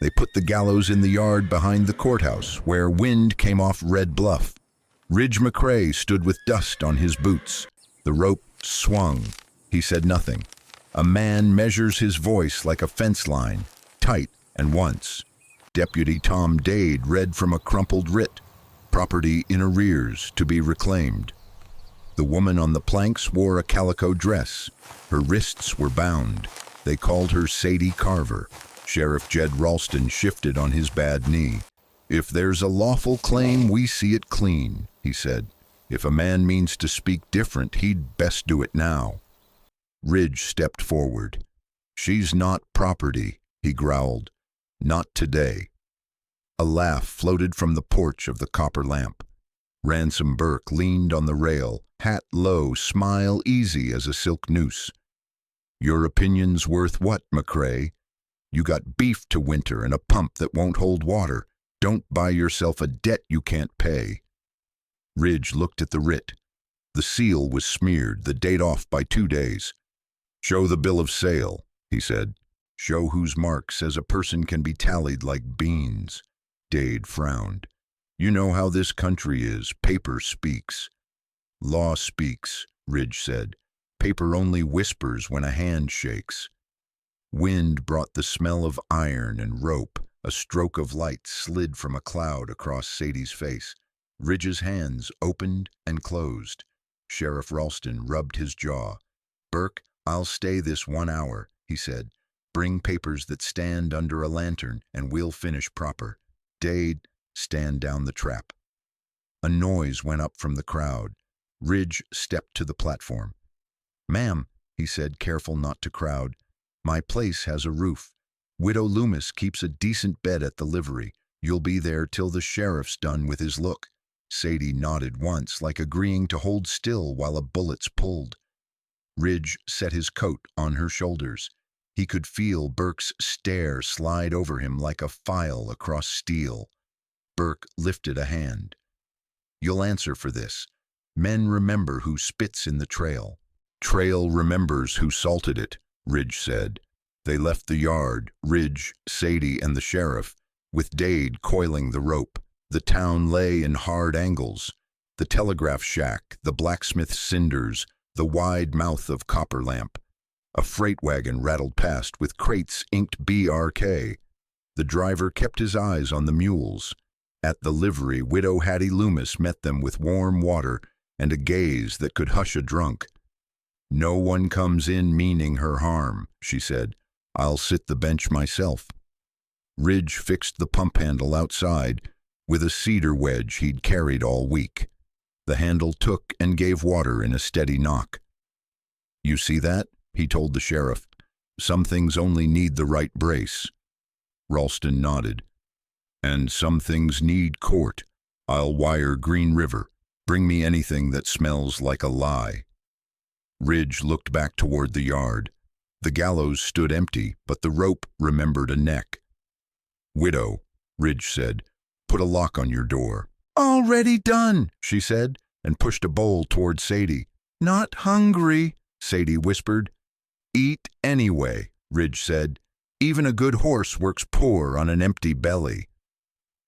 They put the gallows in the yard behind the courthouse, where wind came off Red Bluff. Ridge McCrae stood with dust on his boots. The rope swung. He said nothing. A man measures his voice like a fence line, tight and once. Deputy Tom Dade read from a crumpled writ, property in arrears to be reclaimed. The woman on the planks wore a calico dress. Her wrists were bound. They called her Sadie Carver. Sheriff Jed Ralston shifted on his bad knee. "If there's a lawful claim, we see it clean," he said. "If a man means to speak different, he'd best do it now." Ridge stepped forward. "She's not property," he growled. "Not today." A laugh floated from the porch of the copper lamp. Ransom Burke leaned on the rail, hat low, smile easy as a silk noose. "Your opinion's worth what, McCrae? You got beef to winter and a pump that won't hold water. Don't buy yourself a debt you can't pay." Ridge looked at the writ. The seal was smeared, the date off by 2 days. "Show the bill of sale," he said. "Show whose mark says a person can be tallied like beans." Dade frowned. "You know how this country is. Paper speaks." "Law speaks," Ridge said. "Paper only whispers when a hand shakes." Wind brought the smell of iron and rope. A stroke of light slid from a cloud across Sadie's face. Ridge's hands opened and closed. Sheriff Ralston rubbed his jaw. "Burke, I'll stay this 1 hour," he said. "Bring papers that stand under a lantern, and we'll finish proper. Dade, stand down the trap." A noise went up from the crowd. Ridge stepped to the platform. "Ma'am," he said, careful not to crowd, "my place has a roof. Widow Loomis keeps a decent bed at the livery. You'll be there till the sheriff's done with his look." Sadie nodded once, like agreeing to hold still while a bullet's pulled. Ridge set his coat on her shoulders. He could feel Burke's stare slide over him like a file across steel. Burke lifted a hand. "You'll answer for this. Men remember who spits in the trail. Trail remembers who salted it," Ridge said. They left the yard, Ridge, Sadie, and the sheriff, with Dade coiling the rope. The town lay in hard angles. The telegraph shack, the blacksmith's cinders, the wide mouth of Copper Lamp. A freight wagon rattled past with crates inked BRK. The driver kept his eyes on the mules. At the livery, Widow Hattie Loomis met them with warm water and a gaze that could hush a drunk. "No one comes in meaning her harm," she said. "I'll sit the bench myself." Ridge fixed the pump handle outside with a cedar wedge he'd carried all week. The handle took and gave water in a steady knock. "You see that?" he told the sheriff. "Some things only need the right brace." Ralston nodded. "And some things need court. I'll wire Green River. Bring me anything that smells like a lie." Ridge looked back toward the yard. The gallows stood empty, but the rope remembered a neck. "Widow," Ridge said, "put a lock on your door." "Already done," she said, and pushed a bowl toward Sadie. "Not hungry," Sadie whispered. "Eat anyway," Ridge said. "Even a good horse works poor on an empty belly."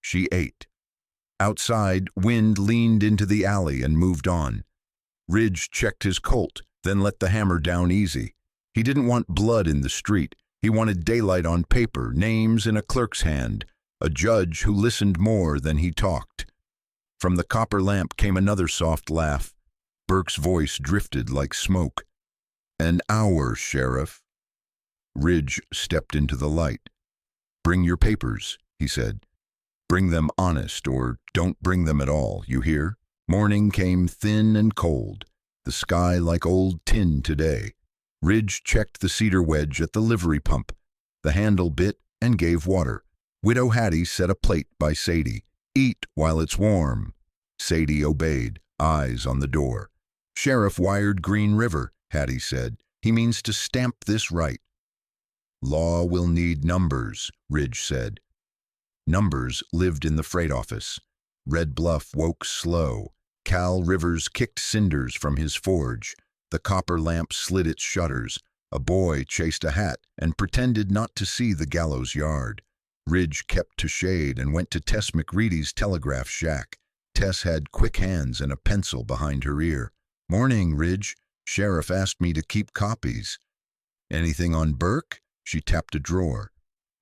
She ate. Outside, Wind leaned into the alley and moved on. Ridge checked his Colt, then let the hammer down easy. He didn't want blood in the street. He wanted daylight on paper, names in a clerk's hand, a judge who listened more than he talked. From the Copper Lamp came another soft laugh. Burke's voice drifted like smoke. "An hour, Sheriff." Ridge stepped into the light. "Bring your papers," he said. "Bring them honest, or don't bring them at all, you hear?" Morning came thin and cold, the sky like old tin today. Ridge checked the cedar wedge at the livery pump. The handle bit and gave water. Widow Hattie set a plate by Sadie. "Eat while it's warm." Sadie obeyed, eyes on the door. "Sheriff wired Green River," Hattie said. "He means to stamp this right." "Law will need numbers," Ridge said. Numbers lived in the freight office. Red Bluff woke slow. Cal Rivers kicked cinders from his forge. The Copper Lamp slid its shutters. A boy chased a hat and pretended not to see the gallows yard. Ridge kept to shade and went to Tess McReady's telegraph shack. Tess had quick hands and a pencil behind her ear. "Morning, Ridge. Sheriff asked me to keep copies." "Anything on Burke?" She tapped a drawer.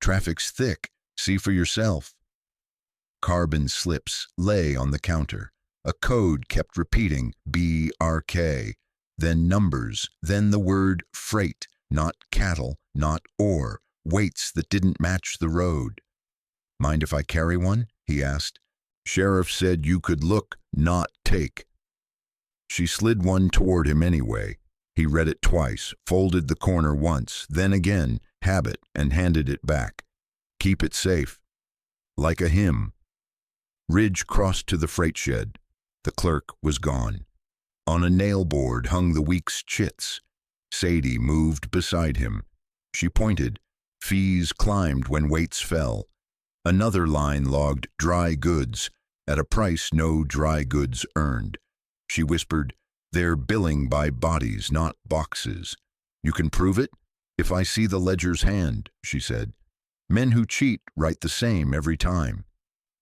"Traffic's thick. See for yourself." Carbon slips lay on the counter. A code kept repeating, BRK, then numbers, then the word freight, not cattle, not ore, weights that didn't match the road. "Mind if I carry one?" he asked. "Sheriff said you could look, not take." She slid one toward him anyway. He read it twice, folded the corner once, then again, habit, and handed it back. "Keep it safe." Like a hymn. Ridge crossed to the freight shed. The clerk was gone. On a nail board hung the week's chits. Sadie moved beside him. She pointed. Fees climbed when weights fell. Another line logged dry goods, at a price no dry goods earned. She whispered, "They're billing by bodies, not boxes." "You can prove it?" "If I see the ledger's hand," she said. "Men who cheat write the same every time."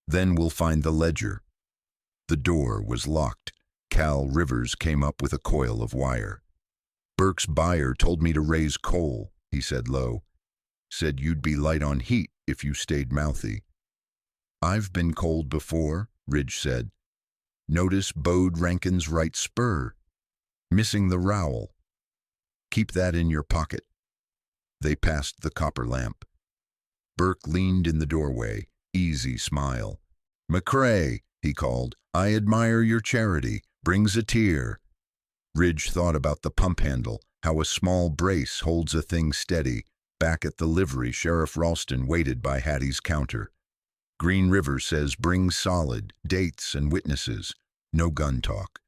"Then we'll find the ledger." The door was locked. Cal Rivers came up with a coil of wire. "Burke's buyer told me to raise coal," he said low. "Said you'd be light on heat if you stayed mouthy." "I've been cold before," Ridge said. "Notice Bode Rankin's right spur. Missing the rowel. Keep that in your pocket." They passed the copper lamp. Burke leaned in the doorway, easy smile. "McCrae," he called, "I admire your charity. Brings a tear." Ridge thought about the pump handle, how a small brace holds a thing steady. Back at the livery, Sheriff Ralston waited by Hattie's counter. "Green River says bring solid, dates and witnesses. No gun talk."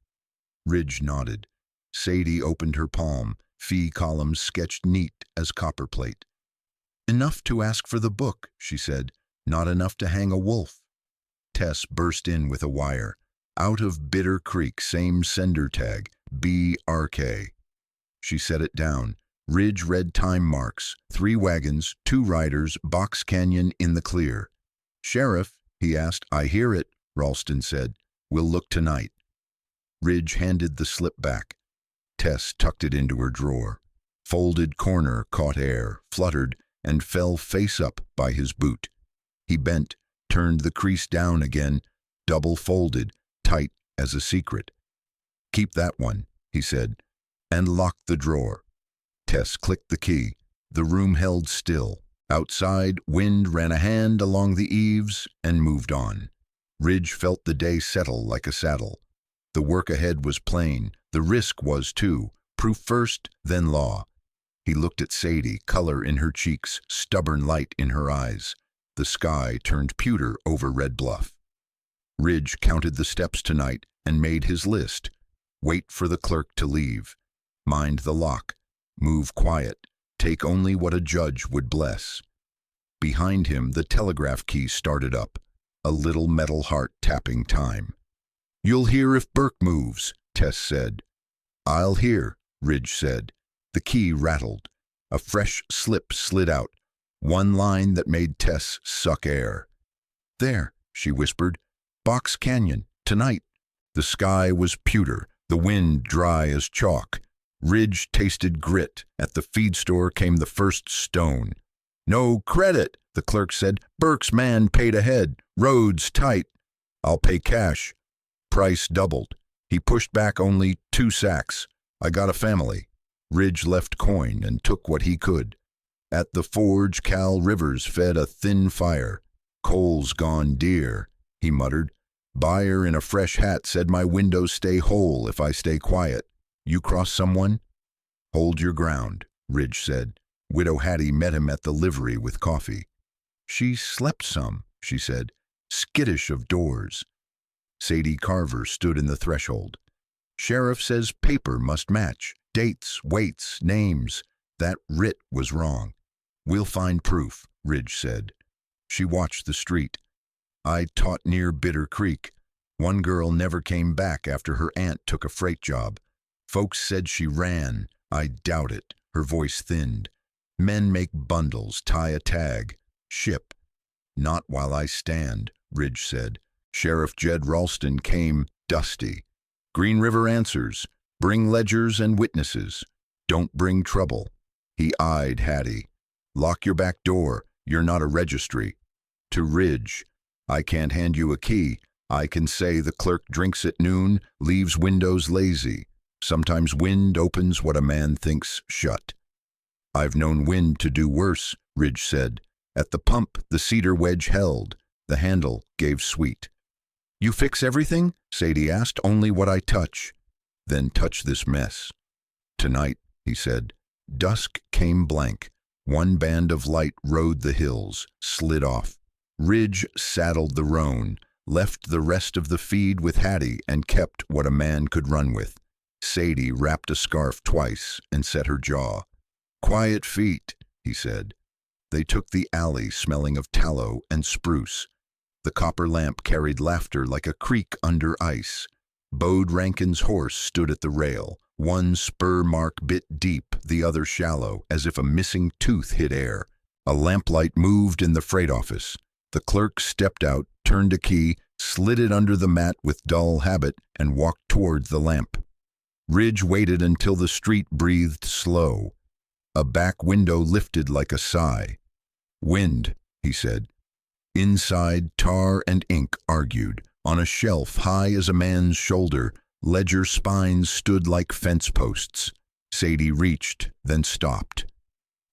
Ridge nodded. Sadie opened her palm, fee columns sketched neat as copperplate. "Enough to ask for the book," she said. "Not enough to hang a wolf." Tess burst in with a wire. "Out of Bitter Creek, same sender tag, BRK." She set it down. Ridge read time marks, 3 wagons, 2 riders, Box Canyon in the clear. "Sheriff," he asked. "I hear it," Ralston said. "We'll look tonight." Ridge handed the slip back. Tess tucked it into her drawer. Folded corner caught air, fluttered, and fell face up by his boot. He bent, turned the crease down again, double folded, tight as a secret. "Keep that one," he said, and locked the drawer. Tess clicked the key. The room held still. Outside, wind ran a hand along the eaves and moved on. Ridge felt the day settle like a saddle. The work ahead was plain. The risk was too. Proof first, then law. He looked at Sadie, color in her cheeks, stubborn light in her eyes. The sky turned pewter over Red Bluff. Ridge counted the steps tonight and made his list. Wait for the clerk to leave. Mind the lock. Move quiet. Take only what a judge would bless. Behind him, the telegraph key started up, a little metal heart tapping time. "You'll hear if Burke moves," Tess said. "I'll hear," Ridge said. The key rattled. A fresh slip slid out, one line that made Tess suck air. "There," she whispered. "Box Canyon, tonight." The sky was pewter, the wind dry as chalk. Ridge tasted grit. At the feed store came the first stone. "No credit," the clerk said. "Burke's man paid ahead. Road's tight." "I'll pay cash." Price doubled. He pushed back only 2 sacks. "I got a family." Ridge left coin and took what he could. At the forge, Cal Rivers fed a thin fire. "Coal's gone dear," he muttered. "Buyer in a fresh hat said my windows stay whole if I stay quiet. You cross someone?" "Hold your ground," Ridge said. Widow Hattie met him at the livery with coffee. "She slept some," she said, skittish of doors. Sadie Carver stood in the threshold. "Sheriff says paper must match. Dates, weights, names. That writ was wrong." "We'll find proof," Ridge said. She watched the street. "I taught near Bitter Creek. One girl never came back after her aunt took a freight job. Folks said she ran. I doubt it." Her voice thinned. "Men make bundles, tie a tag, ship. Not while I stand, Ridge said. Sheriff Jed Ralston came, dusty. Green River answers. Bring ledgers and witnesses. Don't bring trouble. He eyed Hattie. Lock your back door. You're not a registry. To Ridge. I can't hand you a key. I can say the clerk drinks at noon, leaves windows lazy. Sometimes wind opens what a man thinks shut. I've known wind to do worse, Ridge said. At the pump, the cedar wedge held. The handle gave sweet. You fix everything? Sadie asked. Only what I touch. Then touch this mess. Tonight, he said. Dusk came blank. One band of light rode the hills, slid off. Ridge saddled the roan, left the rest of the feed with Hattie, and kept what a man could run with. Sadie wrapped a scarf twice and set her jaw. Quiet feet, he said. They took the alley smelling of tallow and spruce. The copper lamp carried laughter like a creek under ice. Bode Rankin's horse stood at the rail, one spur mark bit deep, the other shallow, as if a missing tooth hid air. A lamplight moved in the freight office. The clerk stepped out, turned a key, slid it under the mat with dull habit, and walked toward the lamp. Ridge waited until the street breathed slow. A back window lifted like a sigh. Wind, he said. Inside, tar and ink argued. On a shelf high as a man's shoulder, ledger spines stood like fence posts. Sadie reached, then stopped.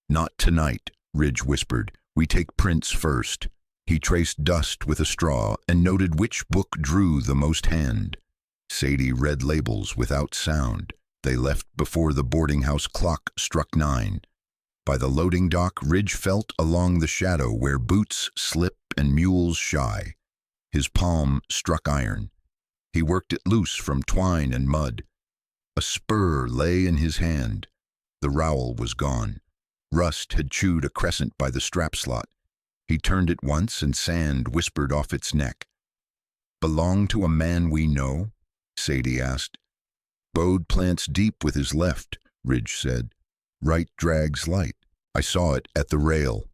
Not tonight, Ridge whispered. We take prints first. He traced dust with a straw and noted which book drew the most hand. Sadie read labels without sound. They left before the boarding house clock struck 9. By the loading dock, Ridge felt along the shadow where boots slip and mules shy. His palm struck iron. He worked it loose from twine and mud. A spur lay in his hand. The rowel was gone. Rust had chewed a crescent by the strap slot. He turned it once and sand whispered off its neck. Belong to a man we know? Sadie asked. Bode plants deep with his left, Ridge said. Right drags light. I saw it at the rail.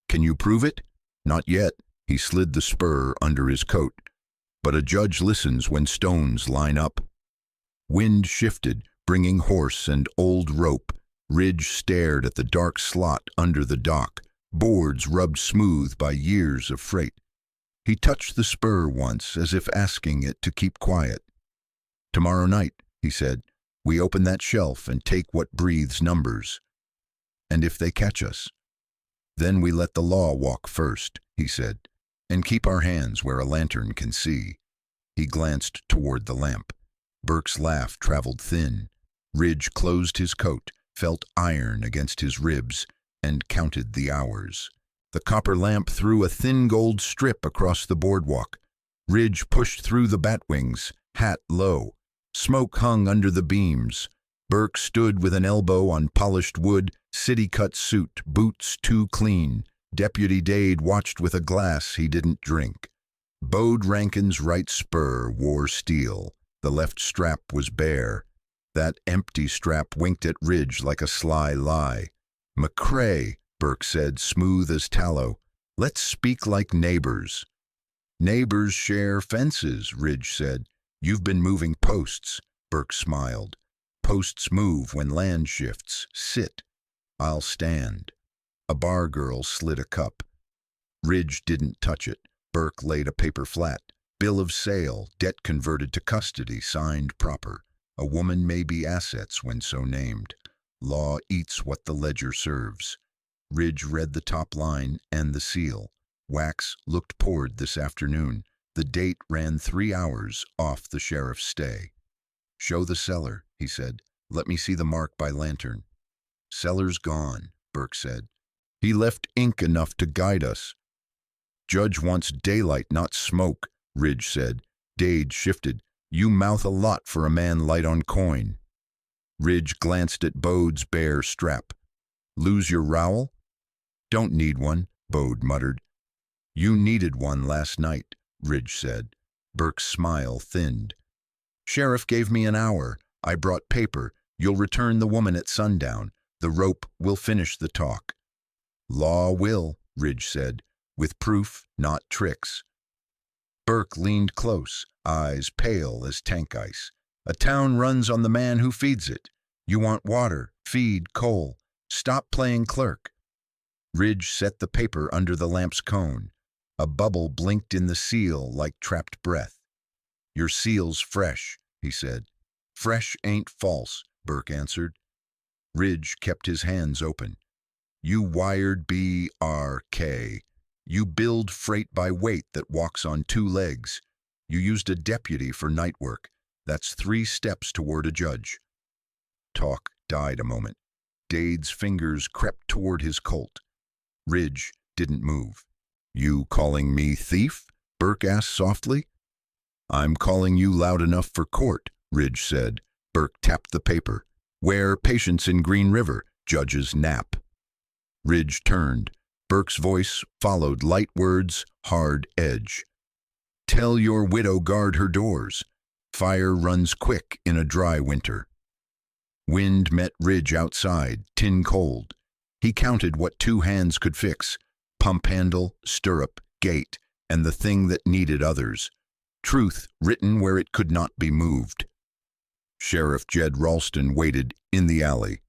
Can you prove it? Not yet. He slid the spur under his coat. But a judge listens when stones line up. Wind shifted, bringing horse and old rope. Ridge stared at the dark slot under the dock, boards rubbed smooth by years of freight. He touched the spur once, as if asking it to keep quiet. Tomorrow night, he said, we open that shelf and take what breathes numbers. And if they catch us? Then we let the law walk first, he said, and keep our hands where a lantern can see. He glanced toward the lamp. Burke's laugh traveled thin. Ridge closed his coat, felt iron against his ribs, and counted the hours. The copper lamp threw a thin gold strip across the boardwalk. Ridge pushed through the batwings, hat low. Smoke hung under the beams. Burke stood with an elbow on polished wood, city-cut suit, boots too clean. Deputy Dade watched with a glass he didn't drink. Bode Rankin's right spur wore steel. The left strap was bare. That empty strap winked at Ridge like a sly lie. McCrae, Burke said, smooth as tallow. Let's speak like neighbors. Neighbors share fences, Ridge said. You've been moving posts, Burke smiled. Posts move when land shifts. Sit. I'll stand. A bar girl slid a cup. Ridge didn't touch it. Burke laid a paper flat. Bill of sale, debt converted to custody, signed proper. A woman may be assets when so named. Law eats what the ledger serves. Ridge read the top line and the seal. Wax looked poured this afternoon. The date ran 3 hours off the sheriff's stay. Show the cellar, he said. Let me see the mark by lantern. Cellar's gone, Burke said. He left ink enough to guide us. Judge wants daylight, not smoke, Ridge said. Dade shifted. You mouth a lot for a man light on coin. Ridge glanced at Bode's bare strap. Lose your rowel? Don't need one, Bode muttered. You needed one last night, Ridge said. Burke's smile thinned. Sheriff gave me an hour. I brought paper. You'll return the woman at sundown. The rope will finish the talk. Law will, Ridge said. with proof, not tricks. Burke leaned close, eyes pale as tank ice. A town runs on the man who feeds it. You want water, feed, coal. Stop playing clerk. Ridge set the paper under the lamp's cone. A bubble blinked in the seal like trapped breath. Your seal's fresh, he said. Fresh ain't false, Burke answered. Ridge kept his hands open. You wired BRK. You build freight by weight that walks on two legs. You used a deputy for night work. That's 3 steps toward a judge. Talk died a moment. Dade's fingers crept toward his Colt. Ridge didn't move. You calling me thief? Burke asked softly. I'm calling you loud enough for court, Ridge said. Burke tapped the paper. Where patients in Green River, judges nap. Ridge turned. Burke's voice followed light words, hard edge. Tell your widow guard her doors. Fire runs quick in a dry winter. Wind met Ridge outside, tin cold. He counted what 2 hands could fix. Pump handle, stirrup, gate, and the thing that needed others. Truth written where it could not be moved. Sheriff Jed Ralston waited in the alley.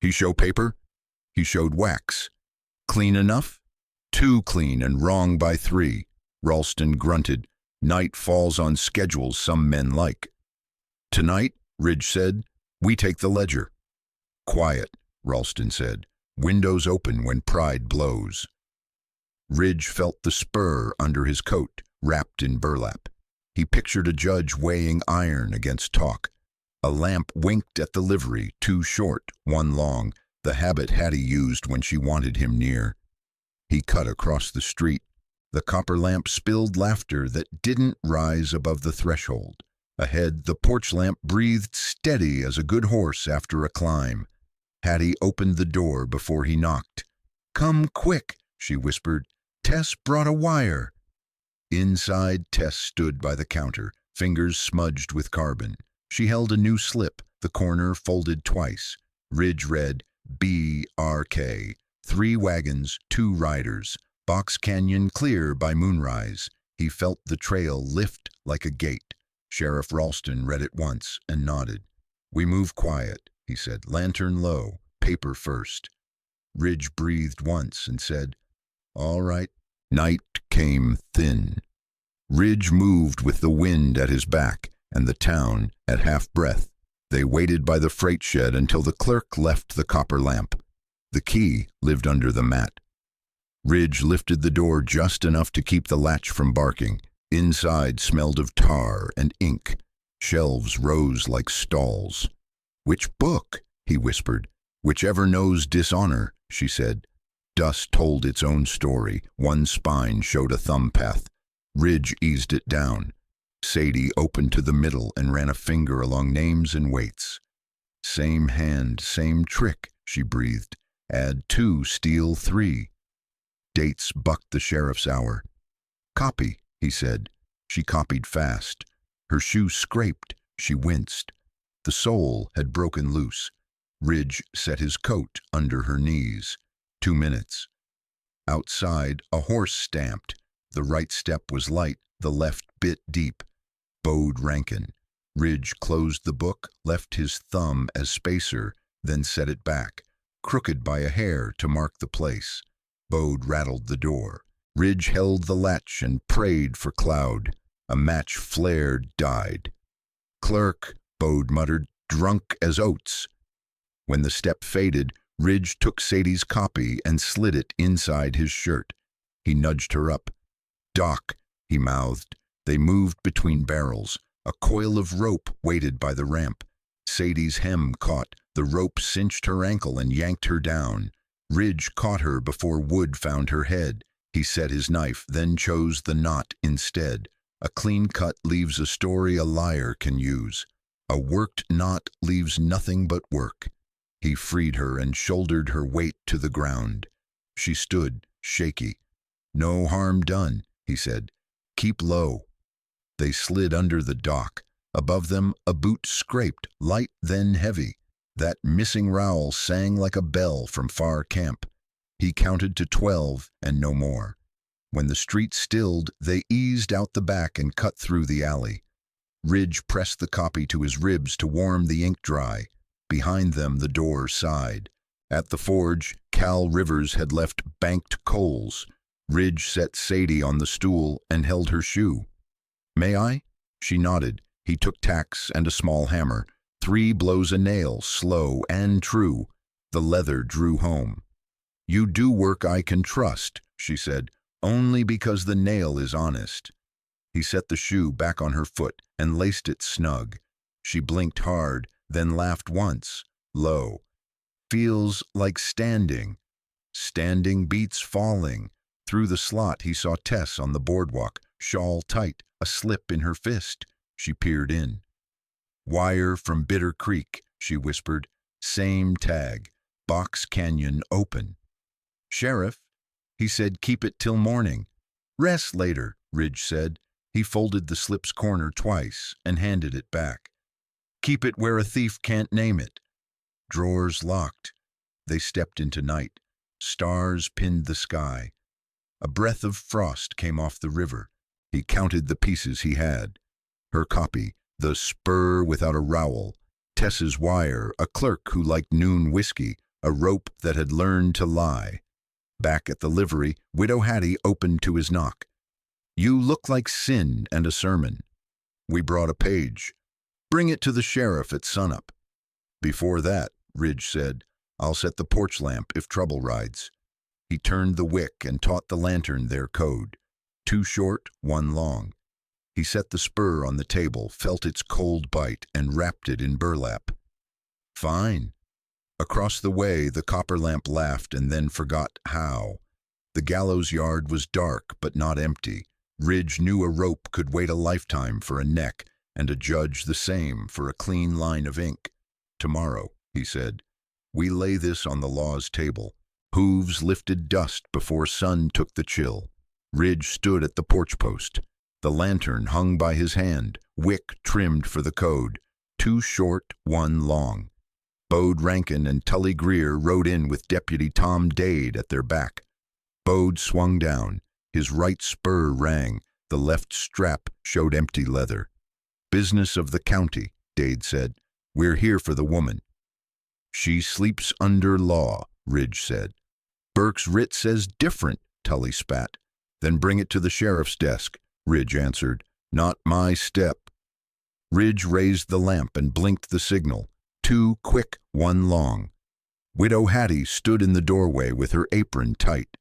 He show paper? He showed wax. Clean enough? Too clean and wrong by 3. Ralston grunted. Night falls on schedules some men like. Tonight, Ridge said, we take the ledger. Quiet, Ralston said. Windows open when pride blows. Ridge felt the spur under his coat, wrapped in burlap. He pictured a judge weighing iron against talk. A lamp winked at the livery, 2 short, 1 long, the habit Hattie used when she wanted him near. He cut across the street. The copper lamp spilled laughter that didn't rise above the threshold. Ahead, the porch lamp breathed steady as a good horse after a climb. Hattie opened the door before he knocked. Come quick, she whispered. Tess brought a wire. Inside, Tess stood by the counter, fingers smudged with carbon. She held a new slip, the corner folded twice. Ridge read, BRK, 3 wagons, 2 riders. Box Canyon clear by moonrise. He felt the trail lift like a gate. Sheriff Ralston read it once and nodded. We move quiet, he said. Lantern low, paper first. Ridge breathed once and said, all right. Night came thin. Ridge moved with the wind at his back and the town at half breath. They waited by the freight shed until the clerk left the copper lamp. The key lived under the mat. Ridge lifted the door just enough to keep the latch from barking. Inside smelled of tar and ink. Shelves rose like stalls. Which book? He whispered. Whichever knows dishonor, she said. Dust told its own story. 1 spine showed a thumb path. Ridge eased it down. Sadie opened to the middle and ran a finger along names and weights. Same hand, same trick, she breathed. Add 2, steal 3. Dates bucked the sheriff's hour. Copy, he said. She copied fast. Her shoe scraped. She winced. The sole had broken loose. Ridge set his coat under her knees. 2 minutes. Outside, a horse stamped. The right step was light, the left bit deep. Bode Rankin. Ridge closed the book, left his thumb as spacer, then set it back, crooked by a hair to mark the place. Bode rattled the door. Ridge held the latch and prayed for cloud. A match flared, died. Clerk, Bode muttered, drunk as oats. When the step faded, Ridge took Sadie's copy and slid it inside his shirt. He nudged her up. Doc, he mouthed. They moved between barrels. A coil of rope waited by the ramp. Sadie's hem caught. The rope cinched her ankle and yanked her down. Ridge caught her before wood found her head. He set his knife, then chose the knot instead. A clean cut leaves a story a liar can use. A worked knot leaves nothing but work. He freed her and shouldered her weight to the ground. She stood, shaky. No harm done, he said. Keep low. They slid under the dock. Above them, a boot scraped, light then heavy. That missing rowel sang like a bell from far camp. He counted to 12 and no more. When the street stilled, they eased out the back and cut through the alley. Ridge pressed the copy to his ribs to warm the ink dry. Behind them, the door sighed. At the forge, Cal Rivers had left banked coals. Ridge set Sadie on the stool and held her shoe. "May I?" She nodded. He took tacks and a small hammer. 3 blows a nail, slow and true. The leather drew home. "You do work I can trust," she said, "only because the nail is honest." He set the shoe back on her foot and laced it snug. She blinked hard, then laughed once, low. "Feels like standing." Standing beats falling. Through the slot he saw Tess on the boardwalk, shawl tight, a slip in her fist. She peered in. "Wire from Bitter Creek," she whispered. "Same tag. Box Canyon open." "Sheriff," he said, "keep it till morning." "Rest later," Ridge said. He folded the slip's corner twice and handed it back. "Keep it where a thief can't name it." Drawers locked. They stepped into night. Stars pinned the sky. A breath of frost came off the river. He counted the pieces he had. Her copy, the spur without a rowel, Tess's wire, a clerk who liked noon whiskey, a rope that had learned to lie. Back at the livery, Widow Hattie opened to his knock. "You look like sin and a sermon." "We brought a page." "Bring it to the sheriff at sunup." "Before that," Ridge said, "I'll set the porch lamp if trouble rides." He turned the wick and taught the lantern their code. 2 short, 1 long. He set the spur on the table, felt its cold bite, and wrapped it in burlap. "Fine." Across the way, the copper lamp laughed and then forgot how. The gallows yard was dark but not empty. Ridge knew a rope could wait a lifetime for a neck, and a judge the same for a clean line of ink. "Tomorrow," he said, "we lay this on the law's table." Hooves lifted dust before sun took the chill. Ridge stood at the porch post. The lantern hung by his hand, wick trimmed for the code. 2 short, 1 long. Bode Rankin and Tully Greer rode in with Deputy Tom Dade at their back. Bode swung down. His right spur rang. The left strap showed empty leather. "Business of the county," Dade said. "We're here for the woman." "She sleeps under law," Ridge said. "Burke's writ says different," Tully spat. "Then bring it to the sheriff's desk," Ridge answered. "Not my step." Ridge raised the lamp and blinked the signal. 2 quick, 1 long. Widow Hattie stood in the doorway with her apron tight.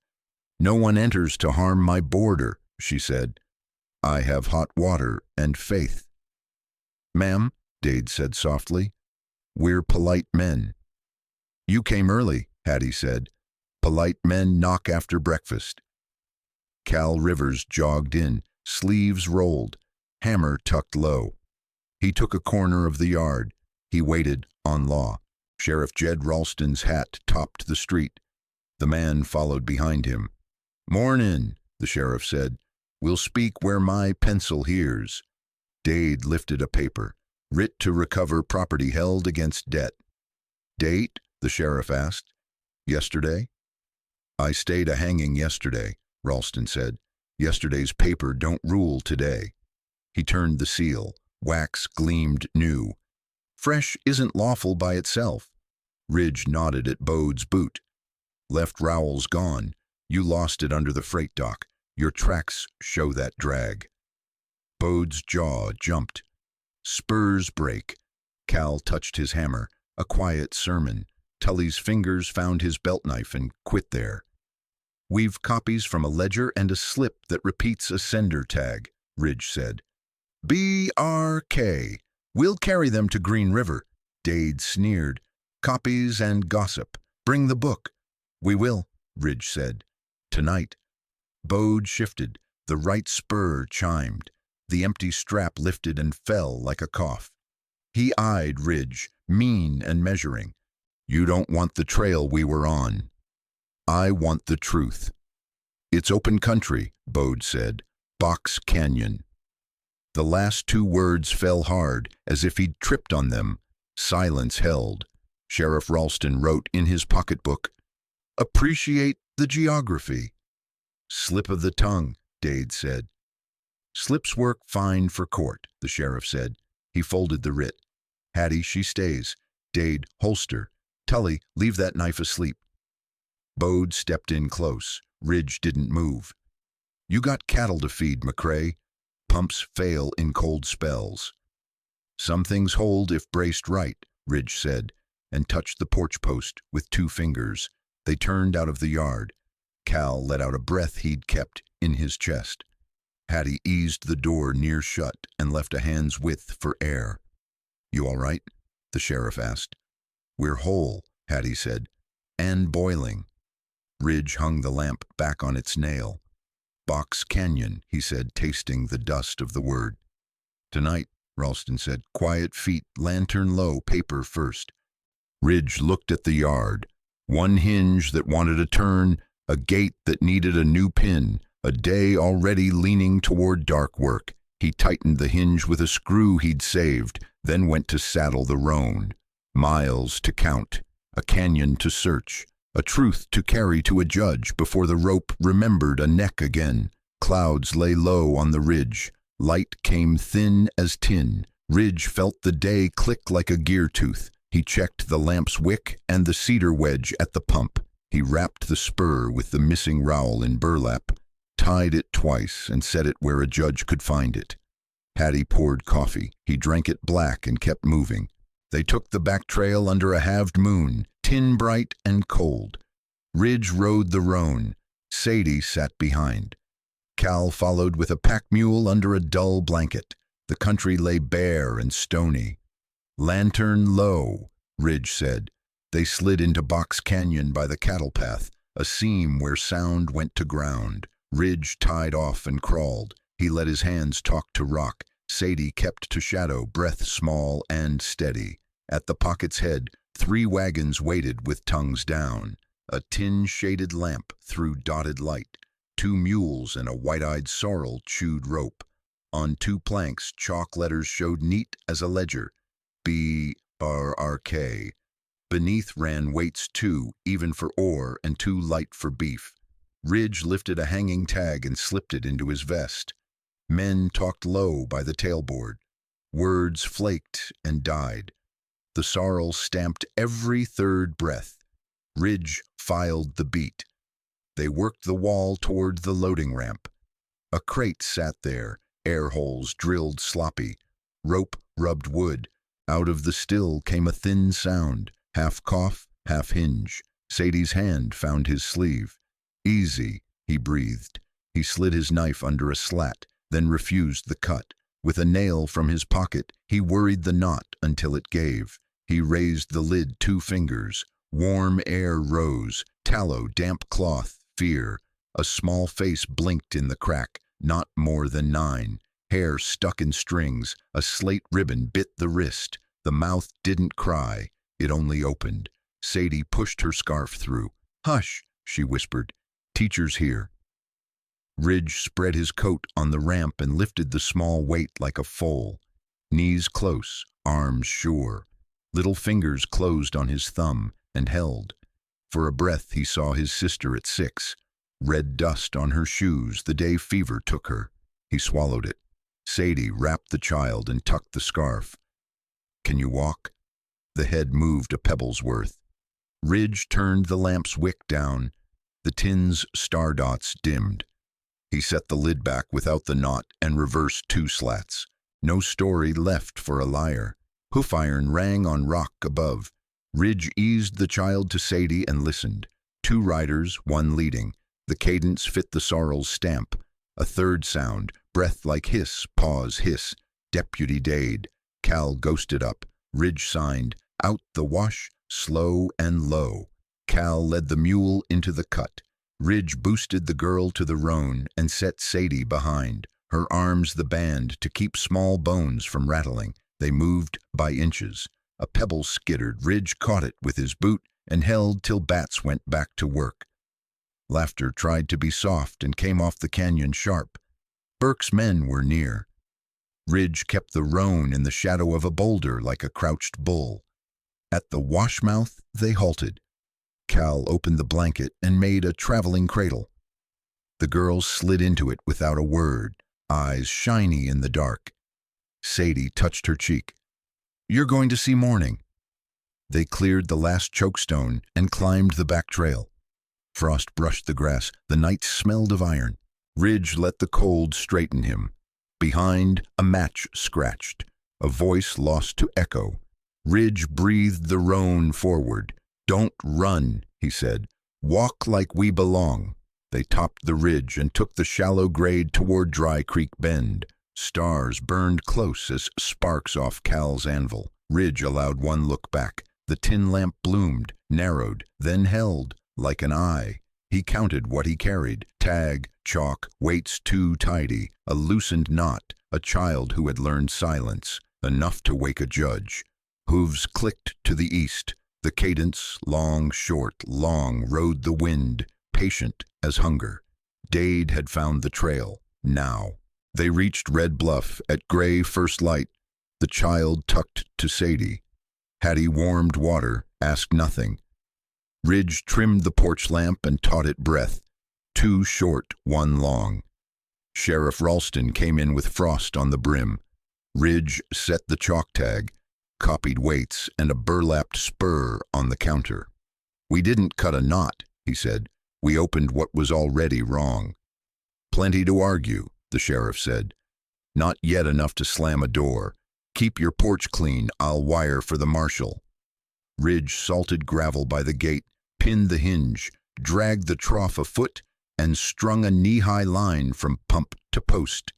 "No one enters to harm my boarder," she said. "I have hot water and faith." "Ma'am," Dade said softly, "we're polite men." "You came early," Hattie said. "Polite men knock after breakfast." Cal Rivers jogged in, sleeves rolled, hammer tucked low. He took a corner of the yard. He waited, on law. Sheriff Jed Ralston's hat topped the street. The man followed behind him. "Mornin'," the sheriff said. "We'll speak where my pencil hears." Dade lifted a paper. "Writ to recover property held against debt." "Date?" the sheriff asked. "Yesterday." "I stayed a hanging yesterday," Ralston said. "Yesterday's paper don't rule today." He turned the seal. Wax gleamed new. "Fresh isn't lawful by itself." Ridge nodded at Bode's boot. "Left rowel's gone. You lost it under the freight dock. Your tracks show that drag." Bode's jaw jumped. Spurs break. Cal touched his hammer. A quiet sermon. Tully's fingers found his belt knife and quit there. "We've copies from a ledger and a slip that repeats a sender tag," Ridge said. "BRK. We'll carry them to Green River." Dade sneered. "Copies and gossip. Bring the book." "We will," Ridge said. "Tonight." Bode shifted. The right spur chimed. The empty strap lifted and fell like a cough. He eyed Ridge, mean and measuring. "You don't want the trail we were on. I want the truth." "It's open country," Bode said. "Box Canyon." The last 2 words fell hard, as if he'd tripped on them. Silence held. Sheriff Ralston wrote in his pocketbook, "Appreciate the geography." Slip of the tongue, Dade said. Slips work fine for court, the sheriff said. He folded the writ. Hattie, she stays. Dade, holster. Tully, leave that knife asleep. Bode stepped in close. Ridge didn't move. You got cattle to feed, McCrae. Pumps fail in cold spells. Some things hold if braced right, Ridge said, and touched the porch post with 2 fingers. They turned out of the yard. Cal let out a breath he'd kept in his chest. Hattie eased the door near shut and left a hand's width for air. You all right? The sheriff asked. We're whole, Hattie said, and boiling. Ridge hung the lamp back on its nail. Box Canyon, he said, tasting the dust of the word. Tonight, Ralston said, quiet feet, lantern low, paper first. Ridge looked at the yard. One hinge that wanted a turn, a gate that needed a new pin, a day already leaning toward dark work. He tightened the hinge with a screw he'd saved, then went to saddle the roan. Miles to count, a canyon to search, a truth to carry to a judge before the rope remembered a neck again. Clouds lay low on the ridge. Light came thin as tin. Ridge felt the day click like a gear tooth. He checked the lamp's wick and the cedar wedge at the pump. He wrapped the spur with the missing rowel in burlap, tied it twice and set it where a judge could find it. Hattie poured coffee. He drank it black and kept moving. They took the back trail under a halved moon, tin bright and cold. Ridge rode the roan. Sadie sat behind. Cal followed with a pack mule under a dull blanket. The country lay bare and stony. Lantern low, Ridge said. They slid into Box Canyon by the cattle path, a seam where sound went to ground. Ridge tied off and crawled. He let his hands talk to rock. Sadie kept to shadow, breath small and steady. At the pocket's head, 3 wagons waited with tongues down. A tin-shaded lamp threw dotted light. 2 mules and a white-eyed sorrel chewed rope. On 2 planks, chalk letters showed neat as a ledger. B-R-R-K. Beneath ran weights 2, even for ore, and 2 light for beef. Ridge lifted a hanging tag and slipped it into his vest. Men talked low by the tailboard. Words flaked and died. The sorrel stamped every third breath. Ridge filed the beat. They worked the wall toward the loading ramp. A crate sat there, air holes drilled sloppy. Rope rubbed wood. Out of the still came a thin sound, half cough, half hinge. Sadie's hand found his sleeve. Easy, he breathed. He slid his knife under a slat, then refused the cut. With a nail from his pocket, he worried the knot until it gave. He raised the lid 2 fingers. Warm air rose, tallow, damp cloth, fear. A small face blinked in the crack, not more than 9. Hair stuck in strings, a slate ribbon bit the wrist. The mouth didn't cry, it only opened. Sadie pushed her scarf through. Hush, she whispered. Teacher's here. Ridge spread his coat on the ramp and lifted the small weight like a foal. Knees close, arms sure. Little fingers closed on his thumb and held. For a breath he saw his sister at 6. Red dust on her shoes the day fever took her. He swallowed it. Sadie wrapped the child and tucked the scarf. Can you walk? The head moved a pebble's worth. Ridge turned the lamp's wick down. The tin's star dots dimmed. He set the lid back without the knot and reversed 2 slats. No story left for a liar. Hoof iron rang on rock above. Ridge eased the child to Sadie and listened. 2 riders, 1 leading. The cadence fit the sorrel's stamp. A third sound, breath like hiss, pause, hiss. Deputy Dade. Cal ghosted up. Ridge signed, out the wash, slow and low. Cal led the mule into the cut. Ridge boosted the girl to the roan and set Sadie behind, her arms the band to keep small bones from rattling. They moved by inches. A pebble skittered. Ridge caught it with his boot and held till bats went back to work. Laughter tried to be soft and came off the canyon sharp. Burke's men were near. Ridge kept the roan in the shadow of a boulder like a crouched bull. At the washmouth they halted. Cal opened the blanket and made a traveling cradle. The girl slid into it without a word, eyes shiny in the dark. Sadie touched her cheek. "You're going to see morning." They cleared the last chokestone and climbed the back trail. Frost brushed the grass. The night smelled of iron. Ridge let the cold straighten him. Behind, a match scratched. A voice lost to echo. Ridge breathed the roan forward. "Don't run," he said. "Walk like we belong." They topped the ridge and took the shallow grade toward Dry Creek Bend. Stars burned close as sparks off Cal's anvil. Ridge allowed one look back. The tin lamp bloomed, narrowed, then held, like an eye. He counted what he carried. Tag, chalk, weights too tidy, a loosened knot, a child who had learned silence, enough to wake a judge. Hooves clicked to the east. The cadence, long, short, long, rode the wind, patient as hunger. Dade had found the trail. Now. They reached Red Bluff at gray first light. The child tucked to Sadie. Hattie warmed water, asked nothing. Ridge trimmed the porch lamp and taught it breath. Two short, one long. Sheriff Ralston came in with frost on the brim. Ridge set the chalk tag, copied weights and a burlapped spur on the counter. "We didn't cut a knot," he said. "We opened what was already wrong." "Plenty to argue," the sheriff said. "Not yet enough to slam a door. Keep your porch clean, I'll wire for the marshal." Ridge salted gravel by the gate, pinned the hinge, dragged the trough a foot, and strung a knee-high line from pump to post.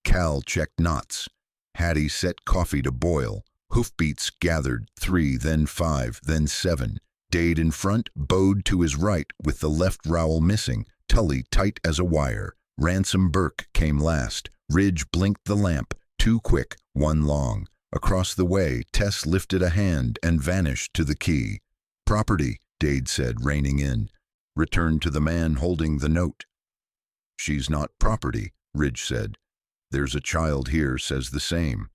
Cal checked knots. Hattie set coffee to boil. Hoofbeats gathered, 3, then 5, then 7. Dade in front, bowed to his right with the left rowel missing, Tully tight as a wire. Ransom Burke came last. Ridge blinked the lamp, 2 quick, 1 long. Across the way, Tess lifted a hand and vanished to the key. "Property," Dade said, reining in. "Return to the man holding the note." "She's not property," Ridge said. "There's a child here says the same."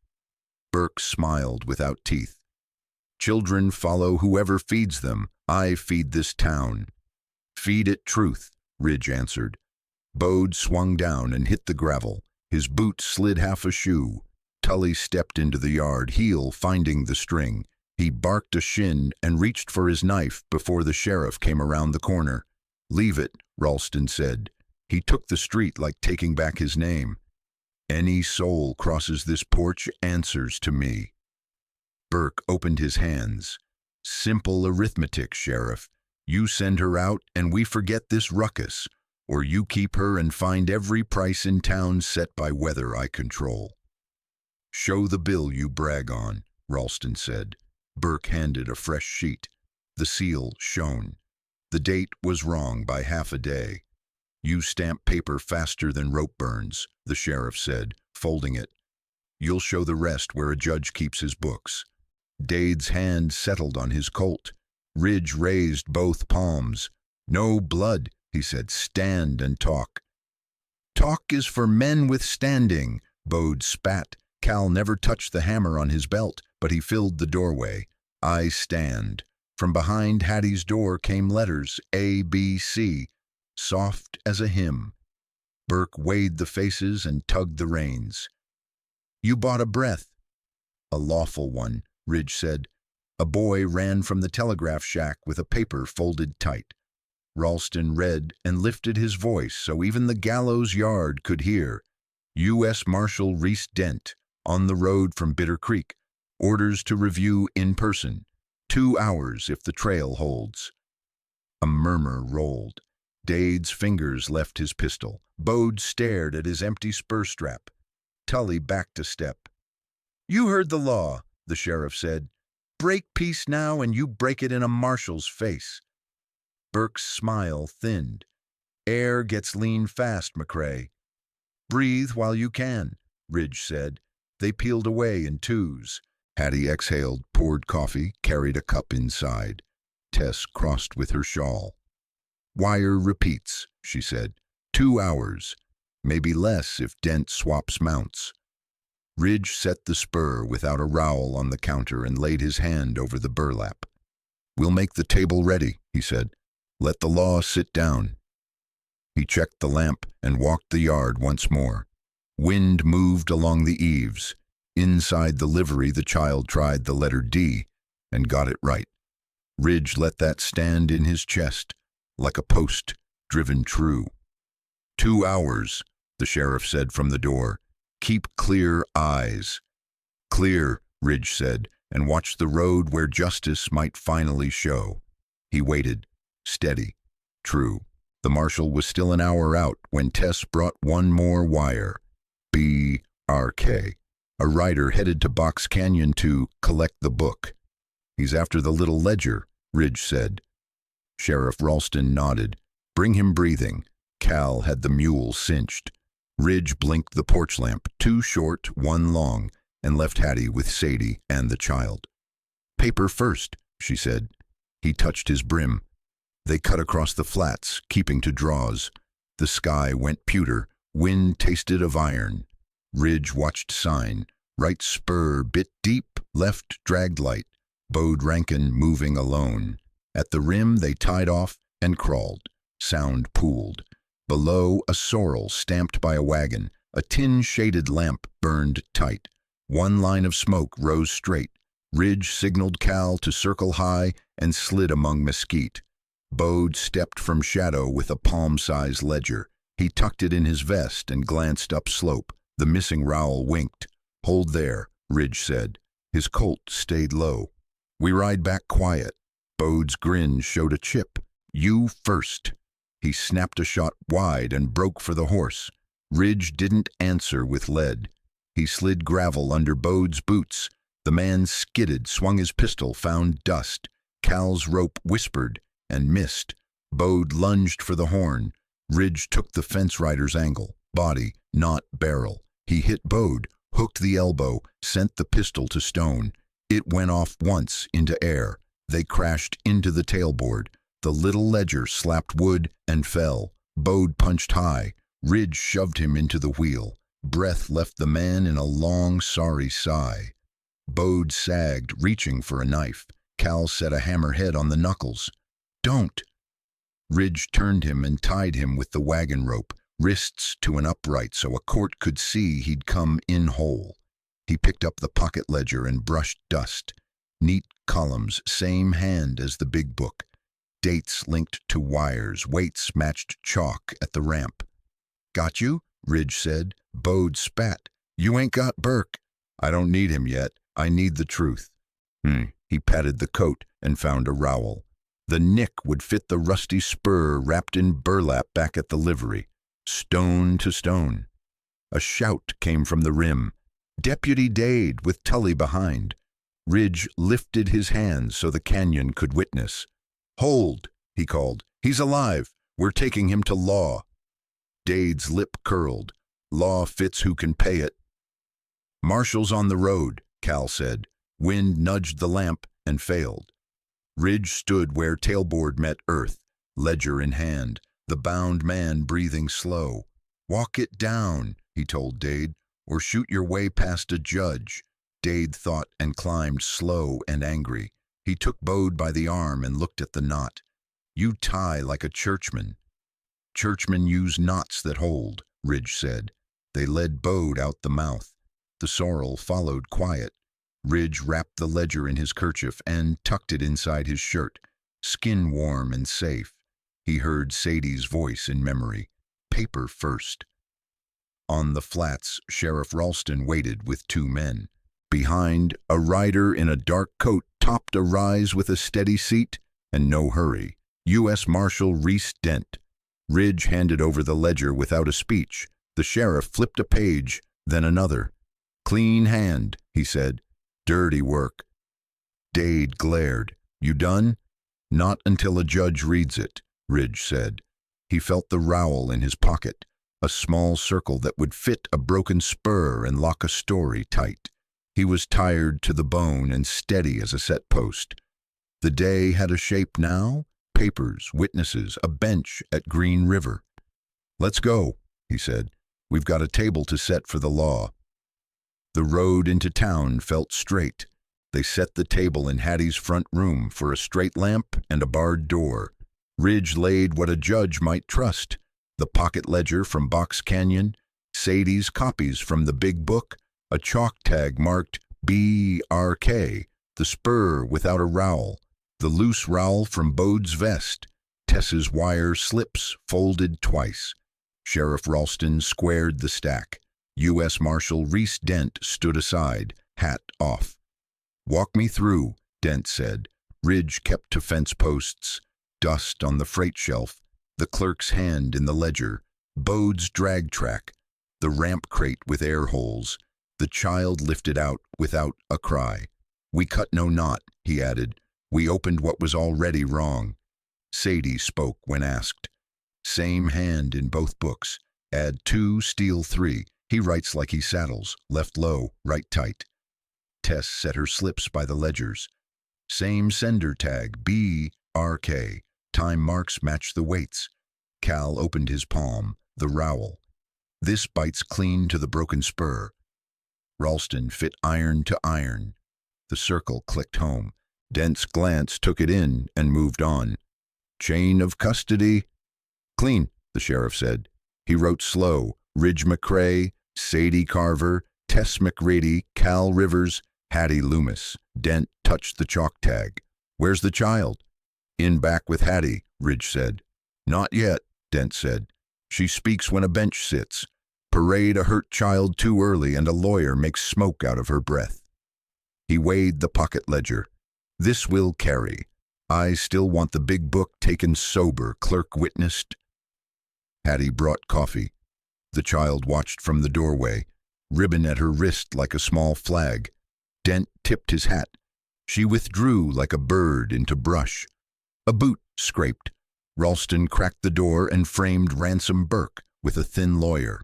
Burke smiled without teeth. "Children follow whoever feeds them. I feed this town." "Feed it truth," Ridge answered. Bode swung down and hit the gravel. His boot slid half a shoe. Tully stepped into the yard, heel finding the string. He barked a shin and reached for his knife before the sheriff came around the corner. "Leave it," Ralston said. He took the street like taking back his name. "Any soul crosses this porch answers to me." Burke opened his hands. "Simple arithmetic, Sheriff. You send her out and we forget this ruckus, or you keep her and find every price in town set by weather I control." "Show the bill you brag on," Ralston said. Burke handed a fresh sheet. The seal shone. The date was wrong by half a day. "You stamp paper faster than rope burns," the sheriff said, folding it. "You'll show the rest where a judge keeps his books." Dade's hand settled on his Colt. Ridge raised both palms. "No blood," he said. "Stand and talk." "Talk is for men with standing," Bode spat. Cal never touched the hammer on his belt, but he filled the doorway. "I stand." From behind Hattie's door came letters, A, B, C, soft as a hymn. Burke weighed the faces and tugged the reins. "You bought a breath." "A lawful one," Ridge said. A boy ran from the telegraph shack with a paper folded tight. Ralston read and lifted his voice so even the gallows yard could hear. "U.S. Marshal Reese Dent, on the road from Bitter Creek. Orders to review in person. 2 hours if the trail holds." A murmur rolled. Dade's fingers left his pistol. Bode stared at his empty spur strap. Tully backed a step. "You heard the law," the sheriff said. "Break peace now and you break it in a marshal's face." Burke's smile thinned. "Air gets lean fast, McCrae." "Breathe while you can," Ridge said. They peeled away in twos. Hattie exhaled, poured coffee, carried a cup inside. Tess crossed with her shawl. "Wire repeats," she said. 2 hours. Maybe less if Dent swaps mounts. Ridge set the spur without a rowel on the counter and laid his hand over the burlap. "We'll make the table ready," he said. "Let the law sit down." He checked the lamp and walked the yard once more. Wind moved along the eaves. Inside the livery, the child tried the letter D and got it right. Ridge let that stand in his chest, like a post driven true. 2 hours, the sheriff said from the door. Keep clear eyes. Clear, Ridge said, and watched the road where justice might finally show. He waited, steady, true. The marshal was still an hour out when Tess brought one more wire. BRK. A rider headed to Box Canyon to collect the book. He's after the little ledger, Ridge said. Sheriff Ralston nodded. Bring him breathing. Cal had the mule cinched. Ridge blinked the porch lamp, 2 short, 1 long, and left Hattie with Sadie and the child. Paper first, she said. He touched his brim. They cut across the flats, keeping to draws. The sky went pewter. Wind tasted of iron. Ridge watched sign. Right spur bit deep, left dragged light. Bode Rankin moving alone. At the rim they tied off and crawled. Sound pooled. Below, a sorrel stamped by a wagon. A tin-shaded lamp burned tight. 1 line of smoke rose straight. Ridge signaled Cal to circle high and slid among mesquite. Bode stepped from shadow with a palm-sized ledger. He tucked it in his vest and glanced up slope. The missing rowel winked. Hold there, Ridge said. His colt stayed low. We ride back quiet. Bode's grin showed a chip. You first. He snapped a shot wide and broke for the horse. Ridge didn't answer with lead. He slid gravel under Bode's boots. The man skidded, swung his pistol, found dust. Cal's rope whispered and missed. Bode lunged for the horn. Ridge took the fence rider's angle, body, not barrel. He hit Bode, hooked the elbow, sent the pistol to stone. It went off once into air. They crashed into the tailboard. The little ledger slapped wood and fell. Bode punched high. Ridge shoved him into the wheel. Breath left the man in a long, sorry sigh. Bode sagged, reaching for a knife. Cal set a hammerhead on the knuckles. Don't! Ridge turned him and tied him with the wagon rope, wrists to an upright so a court could see he'd come in whole. He picked up the pocket ledger and brushed dust. Neat columns, same hand as the big book. Dates linked to wires, weights matched chalk at the ramp. Got you? Ridge said. Bode spat. You ain't got Burke. I don't need him yet. I need the truth. He patted the coat and found a rowel. The nick would fit the rusty spur wrapped in burlap back at the livery. Stone to stone. A shout came from the rim. Deputy Dade with Tully behind. Ridge lifted his hands so the canyon could witness. Hold, he called. He's alive. We're taking him to law. Dade's lip curled. Law fits who can pay it. Marshal's on the road, Cal said. Wind nudged the lamp and failed. Ridge stood where tailboard met earth, ledger in hand, the bound man breathing slow. Walk it down, he told Dade, or shoot your way past a judge. Dade thought and climbed slow and angry. He took Bode by the arm and looked at the knot. You tie like a churchman. Churchmen use knots that hold, Ridge said. They led Bode out the mouth. The sorrel followed quiet. Ridge wrapped the ledger in his kerchief and tucked it inside his shirt, skin warm and safe. He heard Sadie's voice in memory. Paper first. On the flats, Sheriff Ralston waited with 2 men. Behind, a rider in a dark coat topped a rise with a steady seat and no hurry. U.S. Marshal Reese Dent. Ridge handed over the ledger without a speech. The sheriff flipped a page, then another. Clean hand, he said. Dirty work. Dade glared. You done? Not until a judge reads it, Ridge said. He felt the rowel in his pocket, a small circle that would fit a broken spur and lock a story tight. He was tired to the bone and steady as a set post. The day had a shape now, papers, witnesses, a bench at Green River. Let's go, he said. We've got a table to set for the law. The road into town felt straight. They set the table in Hattie's front room for a straight lamp and a barred door. Ridge laid what a judge might trust, the pocket ledger from Box Canyon, Sadie's copies from the big book, a chalk tag marked BRK, the spur without a rowel, the loose rowel from Bode's vest, Tess's wire slips folded twice. Sheriff Ralston squared the stack. U.S. Marshal Reese Dent stood aside, hat off. "Walk me through," Dent said. Ridge kept to fence posts, dust on the freight shelf, the clerk's hand in the ledger, Bode's drag track, the ramp crate with air holes, the child lifted out without a cry. "We cut no knot," he added. "We opened what was already wrong." Sadie spoke when asked. "Same hand in both books. Add 2, steal 3. He writes like he saddles, left low, right tight." Tess set her slips by the ledgers. "Same sender tag, BRK. Time marks match the weights." Cal opened his palm, the rowel. "This bites clean to the broken spur." Ralston fit iron to iron. The circle clicked home. Dent's glance took it in and moved on. "Chain of custody." "Clean," the sheriff said. He wrote slow. Ridge McCrae, Sadie Carver, Tess McRady, Cal Rivers, Hattie Loomis. Dent touched the chalk tag. "Where's the child?" "In back with Hattie," Ridge said. "Not yet," Dent said. "She speaks when a bench sits. Parade a hurt child too early and a lawyer makes smoke out of her breath." He weighed the pocket ledger. "This will carry. I still want the big book taken sober," clerk witnessed. Hattie brought coffee. The child watched from the doorway, ribbon at her wrist like a small flag. Dent tipped his hat. She withdrew like a bird into brush. A boot scraped. Ralston cracked the door and framed Ransom Burke with a thin lawyer.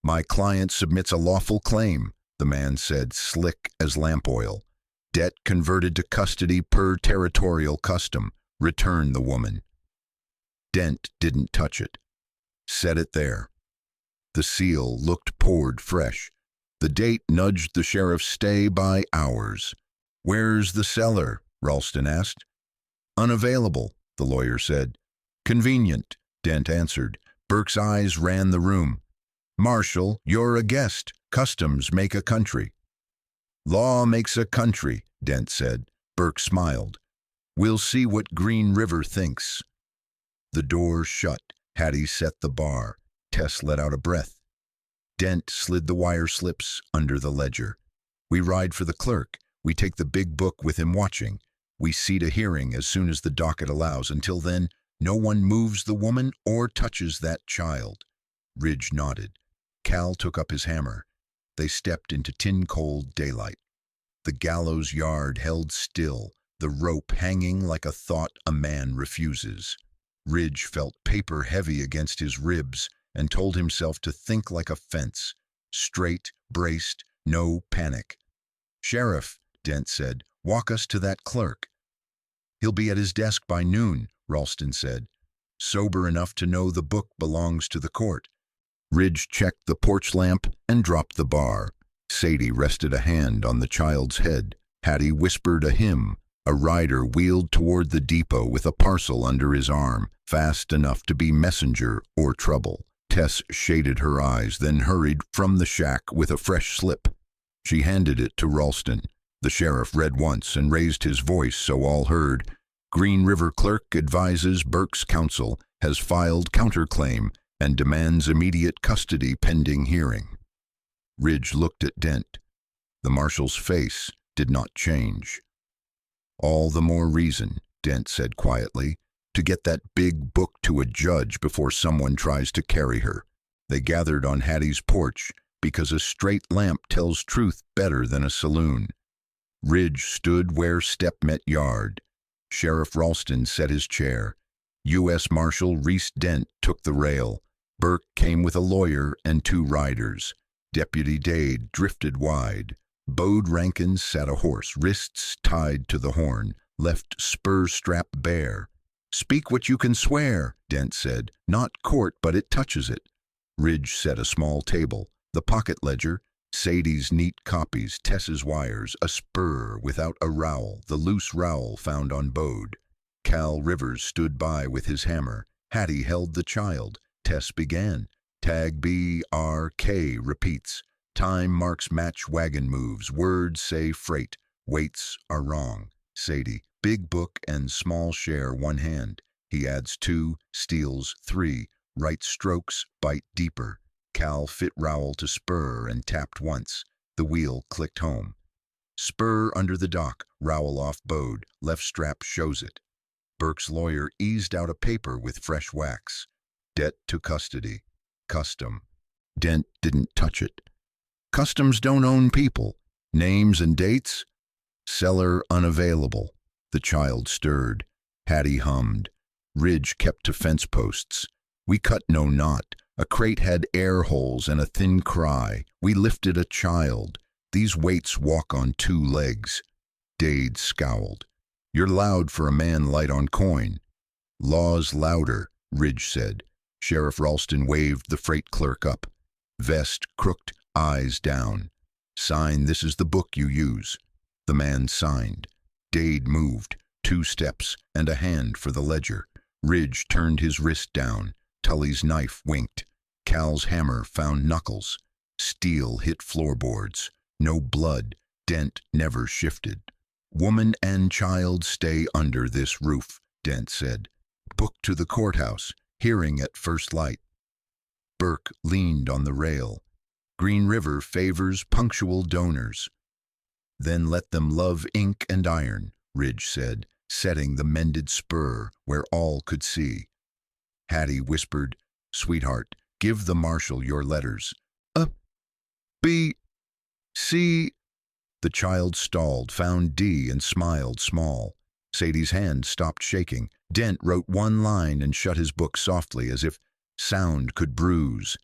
"My client submits a lawful claim," the man said, slick as lamp oil. "Debt converted to custody per territorial custom. Return the woman." Dent didn't touch it. Set it there. The seal looked poured fresh. The date nudged the sheriff's stay by hours. "Where's the seller?" Ralston asked. "Unavailable," the lawyer said. "Convenient," Dent answered. Burke's eyes ran the room. "Marshal, you're a guest. Customs make a country." "Law makes a country," Dent said. Burke smiled. "We'll see what Green River thinks." The door shut. Hattie set the bar. Tess let out a breath. Dent slid the wire slips under the ledger. "We ride for the clerk. We take the big book with him watching. We seat a hearing as soon as the docket allows. Until then, no one moves the woman or touches that child." Ridge nodded. Cal took up his hammer. They stepped into tin-cold daylight. The gallows yard held still, the rope hanging like a thought a man refuses. Ridge felt paper heavy against his ribs and told himself to think like a fence. Straight, braced, no panic. "Sheriff," Dent said, "walk us to that clerk." "He'll be at his desk by noon," Ralston said. "Sober enough to know the book belongs to the court." Ridge checked the porch lamp and dropped the bar. Sadie rested a hand on the child's head. Hattie whispered a hymn. A rider wheeled toward the depot with a parcel under his arm, fast enough to be messenger or trouble. Tess shaded her eyes, then hurried from the shack with a fresh slip. She handed it to Ralston. The sheriff read once and raised his voice so all heard. "Green River clerk advises Burke's counsel, has filed counterclaim, and demands immediate custody pending hearing." Ridge looked at Dent. The marshal's face did not change. "All the more reason," Dent said quietly, "to get that big book to a judge before someone tries to carry her." They gathered on Hattie's porch because a straight lamp tells truth better than a saloon. Ridge stood where step met yard. Sheriff Ralston set his chair. U.S. Marshal Reese Dent took the rail. Burke came with a lawyer and 2 riders. Deputy Dade drifted wide. Bode Rankin sat a horse, wrists tied to the horn, left spur strap bare. "Speak what you can swear," Dent said. "Not court, but it touches it." Ridge set a small table, the pocket ledger, Sadie's neat copies, Tess's wires, a spur without a rowel, the loose rowel found on Bode. Cal Rivers stood by with his hammer. Hattie held the child. Tess began. Tag BRK repeats. Time marks match wagon moves. Words say freight. Weights are wrong. Sadie. Big book and small share one hand. He adds 2, steals 3. Right strokes, bite deeper. Cal fit rowel to spur and tapped once. The wheel clicked home. Spur under the dock, rowel off bowed, left strap shows it. Burke's lawyer eased out a paper with fresh wax. Debt to custody. Custom. Dent didn't touch it. Customs don't own people. Names and dates? Seller unavailable. The child stirred. Hattie hummed. Ridge kept to fence posts. We cut no knot. A crate had air holes and a thin cry. We lifted a child. These weights walk on 2 legs. Dade scowled. You're loud for a man light on coin. Law's louder, Ridge said. Sheriff Ralston waved the freight clerk up. Vest crooked, eyes down. Sign, this is the book you use. The man signed. Dade moved, 2 steps, and a hand for the ledger. Ridge turned his wrist down. Tully's knife winked. Cal's hammer found knuckles. Steel hit floorboards. No blood. Dent never shifted. Woman and child stay under this roof, Dent said. Book to the courthouse. Hearing at first light. Burke leaned on the rail. Green River favors punctual donors. Then let them love ink and iron, Ridge said, setting the mended spur where all could see. Hattie whispered, Sweetheart, give the marshal your letters. B. C. The child stalled, found D and smiled small. Sadie's hand stopped shaking. Dent wrote 1 line and shut his book softly as if sound could bruise.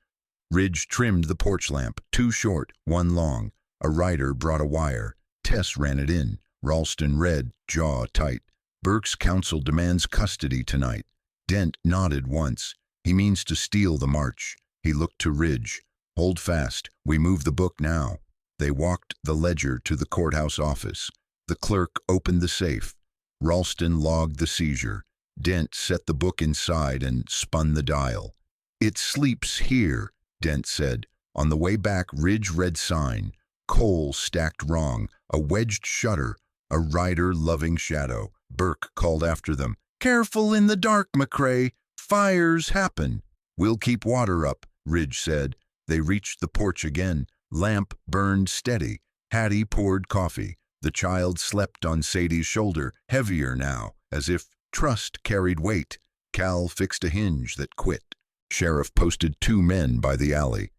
Ridge trimmed the porch lamp, 2 short, 1 long. A rider brought a wire. Tess ran it in. Ralston read, jaw tight. Burke's counsel demands custody tonight. Dent nodded once. He means to steal the march. He looked to Ridge. Hold fast. We move the book now. They walked the ledger to the courthouse office. The clerk opened the safe. Ralston logged the seizure. Dent set the book inside and spun the dial. It sleeps here, Dent said. On the way back, Ridge read sign. Coal stacked wrong. A wedged shutter. A rider-loving shadow. Burke called after them. Careful in the dark, McCrae. Fires happen. We'll keep water up, Ridge said. They reached the porch again. Lamp burned steady. Hattie poured coffee. The child slept on Sadie's shoulder, heavier now, as if trust carried weight. Cal fixed a hinge that quit. Sheriff posted 2 men by the alley.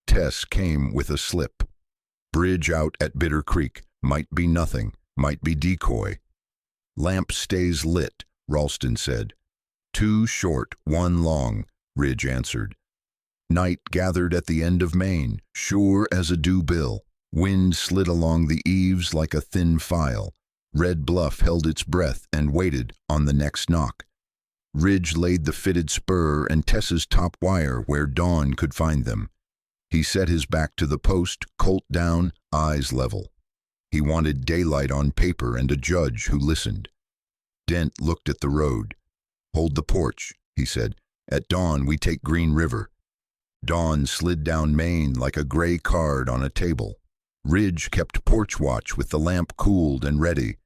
Tess came with a slip. Bridge out at Bitter Creek. Might be nothing. Might be decoy. Lamp stays lit, Ralston said. 2 short, 1 long, Ridge answered. Night gathered at the end of Maine, sure as a due bill. Wind slid along the eaves like a thin file. Red Bluff held its breath and waited on the next knock. Ridge laid the fitted spur and Tess's top wire where dawn could find them. He set his back to the post, Colt down, eyes level. He wanted daylight on paper and a judge who listened. Dent looked at the road. Hold the porch, he said. At dawn we take Green River. Dawn slid down Maine like a gray card on a table. Ridge kept porch watch with the lamp cooled and ready.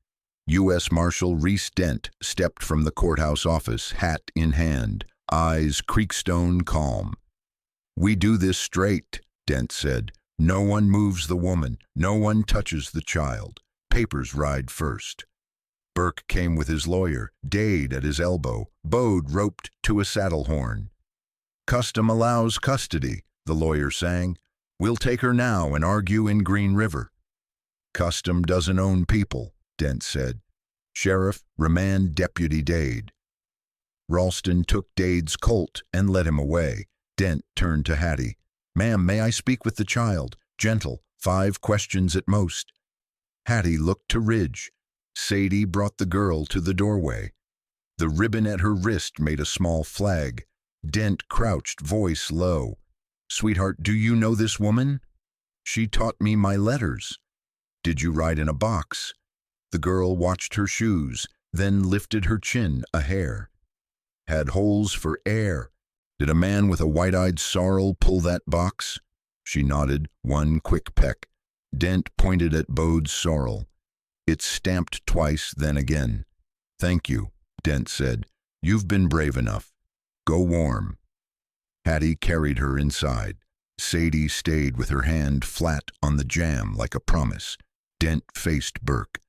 U.S. Marshal Reese Dent stepped from the courthouse office, hat in hand, eyes creekstone calm. We do this straight, Dent said. No one moves the woman. No one touches the child. Papers ride first. Burke came with his lawyer, Dade at his elbow, Bode roped to a saddle horn. Custom allows custody, the lawyer sang. We'll take her now and argue in Green River. Custom doesn't own people, Dent said. Sheriff, remand Deputy Dade. Ralston took Dade's Colt and led him away. Dent turned to Hattie. Ma'am, may I speak with the child? Gentle, 5 questions at most. Hattie looked to Ridge. Sadie brought the girl to the doorway. The ribbon at her wrist made a small flag. Dent crouched, voice low. Sweetheart, do you know this woman? She taught me my letters. Did you ride in a box? The girl watched her shoes, then lifted her chin a hair. Had holes for air. Did a man with a white-eyed sorrel pull that box? She nodded, one quick peck. Dent pointed at Bode's sorrel. It stamped twice, then again. Thank you, Dent said. You've been brave enough. Go warm. Hattie carried her inside. Sadie stayed with her hand flat on the jamb like a promise. Dent faced Burke.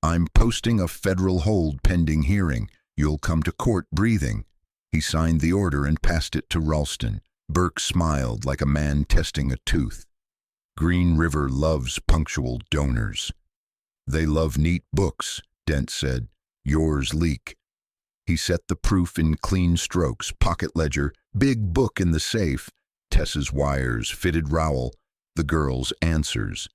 I'm posting a federal hold pending hearing. You'll come to court breathing. He signed the order and passed it to Ralston. Burke smiled like a man testing a tooth. Green River loves punctual donors. They love neat books, Dent said. Yours leak. He set the proof in clean strokes, pocket ledger, big book in the safe, Tessa's wires, fitted rowel, the girl's answers.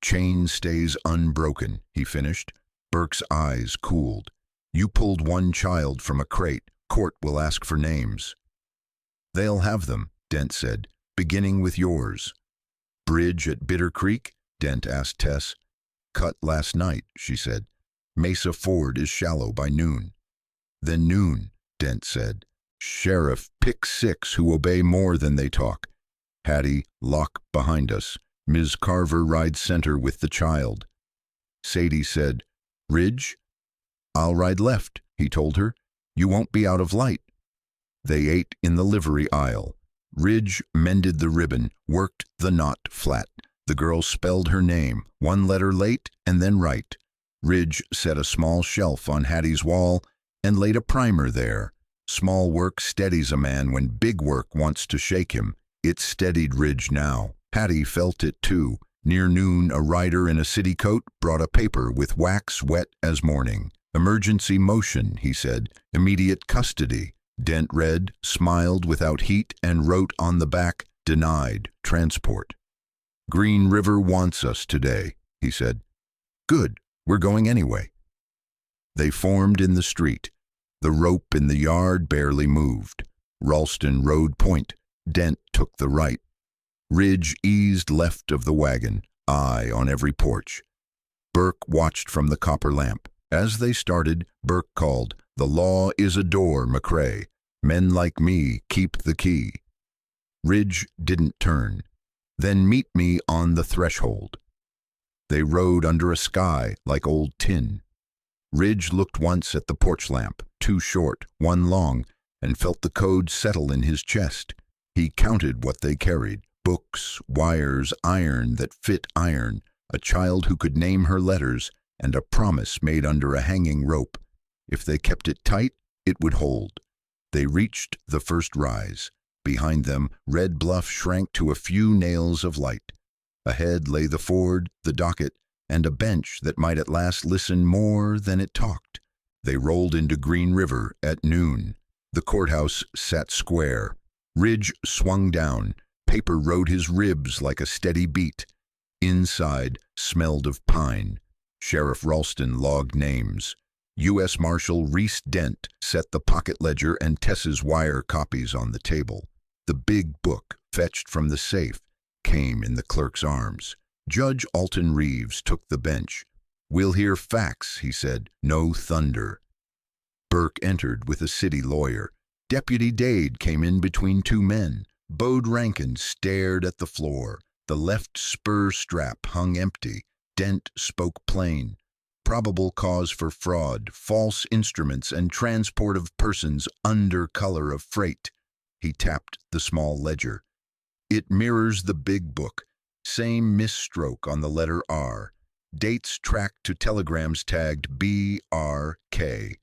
Chain stays unbroken, he finished. Burke's eyes cooled. You pulled one child from a crate. Court will ask for names. They'll have them, Dent said, beginning with yours. Bridge at Bitter Creek? Dent asked Tess. Cut last night, she said. Mesa Ford is shallow by noon. Then noon, Dent said. Sheriff, pick 6 who obey more than they talk. Hattie, lock behind us. Ms. Carver ride center with the child. Sadie said, Ridge? I'll ride left, he told her. You won't be out of light. They ate in the livery aisle. Ridge mended the ribbon, worked the knot flat. The girl spelled her name, one letter late and then right. Ridge set a small shelf on Hattie's wall and laid a primer there. Small work steadies a man when big work wants to shake him. It steadied Ridge now. Hattie felt it too. Near noon, a rider in a city coat brought a paper with wax wet as morning. Emergency motion, he said. Immediate custody. Dent read, smiled without heat, and wrote on the back, denied, transport. Green River wants us today, he said. Good, we're going anyway. They formed in the street. The rope in the yard barely moved. Ralston rode point. Dent took the right. Ridge eased left of the wagon, eye on every porch. Burke watched from the copper lamp. As they started, Burke called, The law is a door, McCrae. Men like me keep the key. Ridge didn't turn. Then meet me on the threshold. They rode under a sky like old tin. Ridge looked once at the porch lamp, 2 short, 1 long, and felt the code settle in his chest. He counted what they carried, books, wires, iron that fit iron, a child who could name her letters, and a promise made under a hanging rope. If they kept it tight, it would hold. They reached the first rise. Behind them, Red Bluff shrank to a few nails of light. Ahead lay the ford, the docket, and a bench that might at last listen more than it talked. They rolled into Green River at noon. The courthouse sat square. Ridge swung down. Paper rode his ribs like a steady beat. Inside smelled of pine. Sheriff Ralston logged names. U.S. Marshal Reese Dent set the pocket ledger and Tess's wire copies on the table. The big book, fetched from the safe, came in the clerk's arms. Judge Alton Reeves took the bench. We'll hear facts, he said, no thunder. Burke entered with a city lawyer. Deputy Dade came in between 2 men. Bode Rankin stared at the floor. The left spur strap hung empty. Dent spoke plain. Probable cause for fraud, false instruments, and transport of persons under color of freight. He tapped the small ledger. It mirrors the big book. Same misstroke on the letter R. Dates tracked to telegrams tagged B.R.K.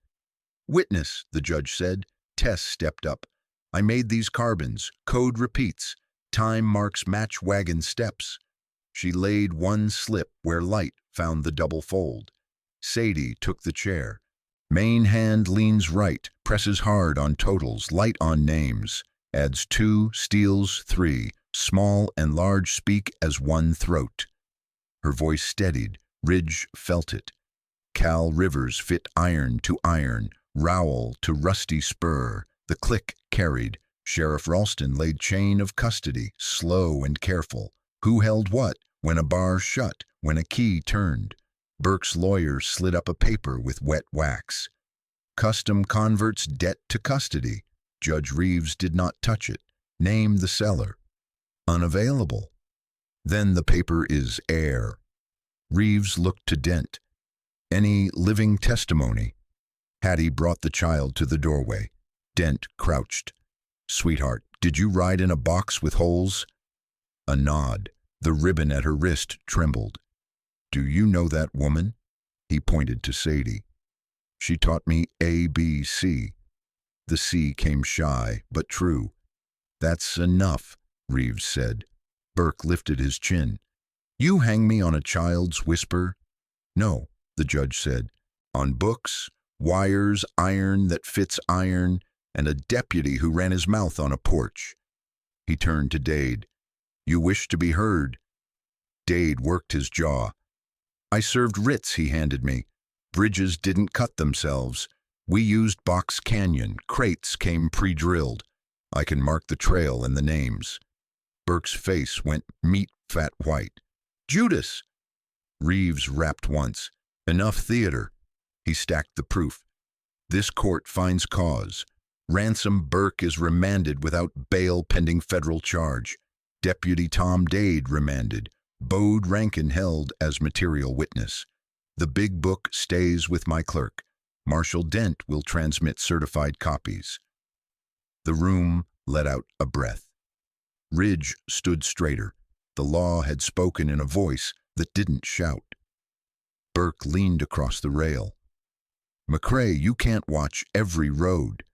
Witness, the judge said. Tess stepped up. I made these carbons. Code repeats. Time marks match wagon steps. She laid one slip where light found the double fold. Sadie took the chair. Main hand leans right, presses hard on totals, light on names. Adds 2, steals 3. Small and large speak as one throat. Her voice steadied. Ridge felt it. Cal Rivers fit iron to iron, rowel to rusty spur. The click carried. Sheriff Ralston laid chain of custody, slow and careful. Who held what? When a bar shut, when a key turned. Burke's lawyer slid up a paper with wet wax. Custom converts debt to custody. Judge Reeves did not touch it. Name the seller. Unavailable. Then the paper is air. Reeves looked to Dent. Any living testimony? Hattie brought the child to the doorway. Dent crouched. Sweetheart, did you ride in a box with holes? A nod. The ribbon at her wrist trembled. Do you know that woman? He pointed to Sadie. She taught me ABC. The C came shy, but true. That's enough, Reeves said. Burke lifted his chin. You hang me on a child's whisper? No, the judge said. On books, wires, iron that fits iron, and a deputy who ran his mouth on a porch. He turned to Dade. You wish to be heard? Dade worked his jaw. I served writs he handed me. Bridges didn't cut themselves. We used Box Canyon. Crates came pre-drilled. I can mark the trail and the names. Burke's face went meat-fat white. Judas! Reeves rapped once. Enough theater. He stacked the proof. This court finds cause. Ransom Burke is remanded without bail pending federal charge. Deputy Tom Dade remanded. Bode Rankin held as material witness. The big book stays with my clerk. Marshal Dent will transmit certified copies. The room let out a breath. Ridge stood straighter. The law had spoken in a voice that didn't shout. Burke leaned across the rail. McCrae, you can't watch every road.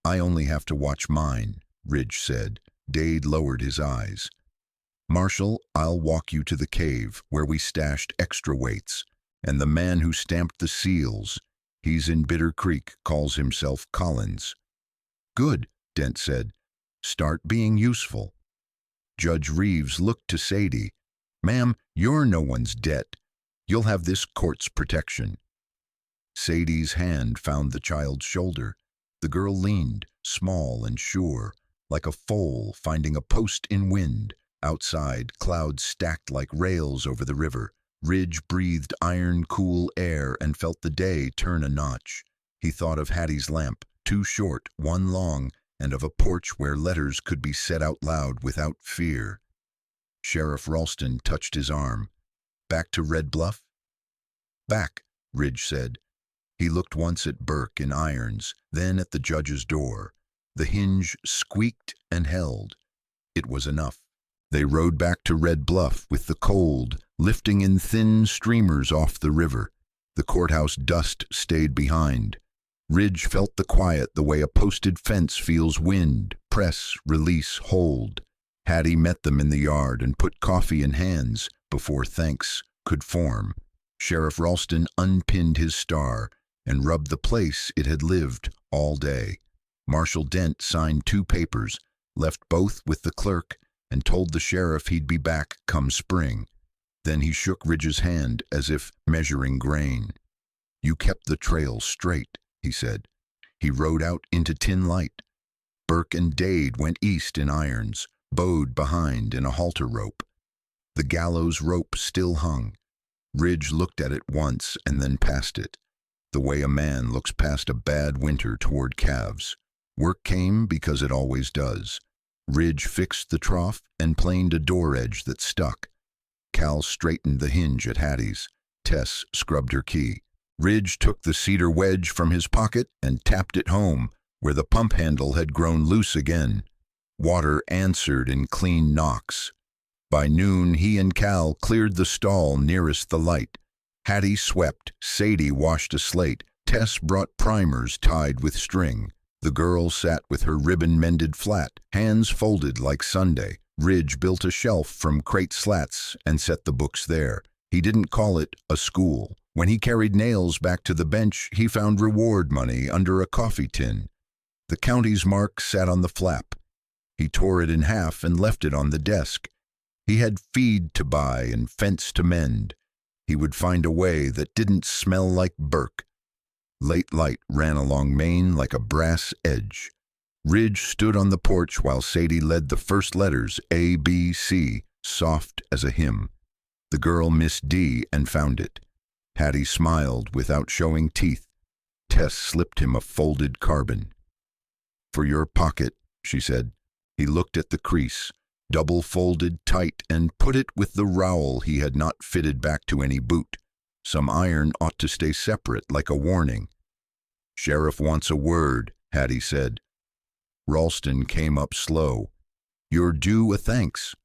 I only have to watch mine, Ridge said. Dade lowered his eyes. Marshal, I'll walk you to the cave where we stashed extra weights, and the man who stamped the seals, he's in Bitter Creek, calls himself Collins. Good, Dent said. Start being useful. Judge Reeves looked to Sadie. Ma'am, you're no one's debt. You'll have this court's protection. Sadie's hand found the child's shoulder. The girl leaned, small and sure, like a foal finding a post in wind. Outside, clouds stacked like rails over the river. Ridge breathed iron, cool air and felt the day turn a notch. He thought of Hattie's lamp, two short, one long, and of a porch where letters could be said out loud without fear. Sheriff Ralston touched his arm. Back to Red Bluff? Back, Ridge said. He looked once at Burke in irons, then at the judge's door. The hinge squeaked and held. It was enough. They rode back to Red Bluff with the cold, lifting in thin streamers off the river. The courthouse dust stayed behind. Ridge felt the quiet the way a posted fence feels wind, press, release, hold. Hattie met them in the yard and put coffee in hands before thanks could form. Sheriff Ralston unpinned his star and rubbed the place it had lived all day. Marshal Dent signed two papers, left both with the clerk, and told the sheriff he'd be back come spring. Then he shook Ridge's hand as if measuring grain. You kept the trail straight, he said. He rode out into Tin Light. Burke and Dade went east in irons, Bode behind in a halter rope. The gallows rope still hung. Ridge looked at it once and then past it, the way a man looks past a bad winter toward calves. Work came because it always does. Ridge fixed the trough and planed a door edge that stuck. Cal straightened the hinge at Hattie's. Tess scrubbed her key. Ridge took the cedar wedge from his pocket and tapped it home, where the pump handle had grown loose again. Water answered in clean knocks. By noon, he and Cal cleared the stall nearest the light. Hattie swept, Sadie washed a slate, Tess brought primers tied with string. The girl sat with her ribbon mended flat, hands folded like Sunday. Ridge built a shelf from crate slats and set the books there. He didn't call it a school. When he carried nails back to the bench, he found reward money under a coffee tin. The county's mark sat on the flap. He tore it in half and left it on the desk. He had feed to buy and fence to mend. He would find a way that didn't smell like Burke. Late light ran along Main like a brass edge. Ridge stood on the porch while Sadie led the first letters, A, B, C, soft as a hymn. The girl missed D and found it. Hattie smiled without showing teeth. Tess slipped him a folded carbon. For your pocket, she said. He looked at the crease, double-folded tight, and put it with the rowel he had not fitted back to any boot. Some iron ought to stay separate, like a warning. Sheriff wants a word, Hattie said. Ralston came up slow. You're due a thanks.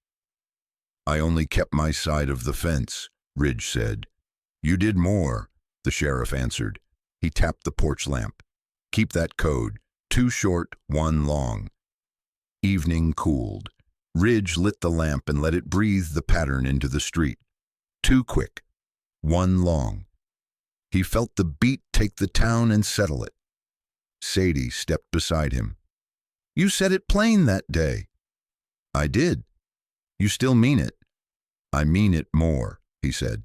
I only kept my side of the fence, Ridge said. You did more, the sheriff answered. He tapped the porch lamp. Keep that code. 2 short, 1 long. Evening cooled. Ridge lit the lamp and let it breathe the pattern into the street. 2 quick. 1 long. He felt the beat take the town and settle it. Sadie stepped beside him. You said it plain that day. I did. You still mean it. I mean it more, he said.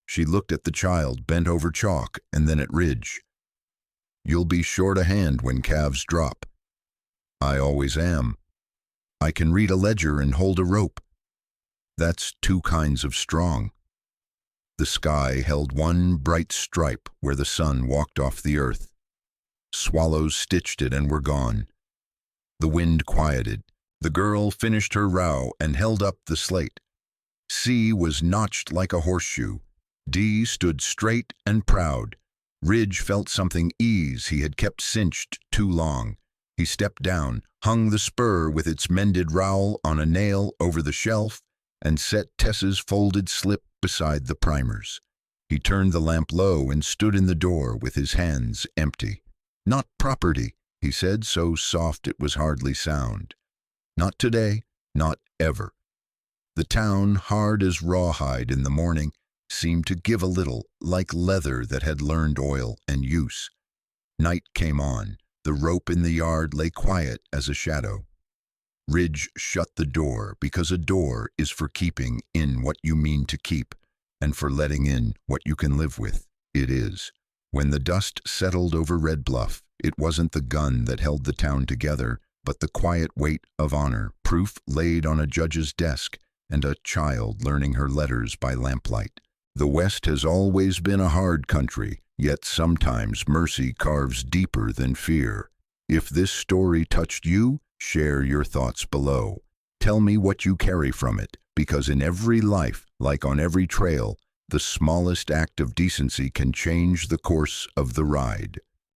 She looked at the child bent over chalk and then at Ridge. You'll be short a hand when calves drop. I always am. I can read a ledger and hold a rope. That's 2 kinds of strong. The sky held 1 bright stripe where the sun walked off the earth. Swallows stitched it and were gone. The wind quieted. The girl finished her row and held up the slate. C was notched like a horseshoe. D stood straight and proud. Ridge felt something ease he had kept cinched too long. He stepped down, hung the spur with its mended rowel on a nail over the shelf, and set Tess's folded slip beside the primers. He turned the lamp low and stood in the door with his hands empty. Not property, he said, so soft it was hardly sound. Not today, not ever. The town, hard as rawhide in the morning, seemed to give a little, like leather that had learned oil and use. Night came on. The rope in the yard lay quiet as a shadow. Ridge shut the door because a door is for keeping in what you mean to keep and for letting in what you can live with. It is. When the dust settled over Red Bluff, it wasn't the gun that held the town together, but the quiet weight of honor, proof laid on a judge's desk, and a child learning her letters by lamplight. The West has always been a hard country, yet sometimes mercy carves deeper than fear. If this story touched you, share your thoughts below. Tell me what you carry from it, because in every life, like on every trail, the smallest act of decency can change the course of the ride.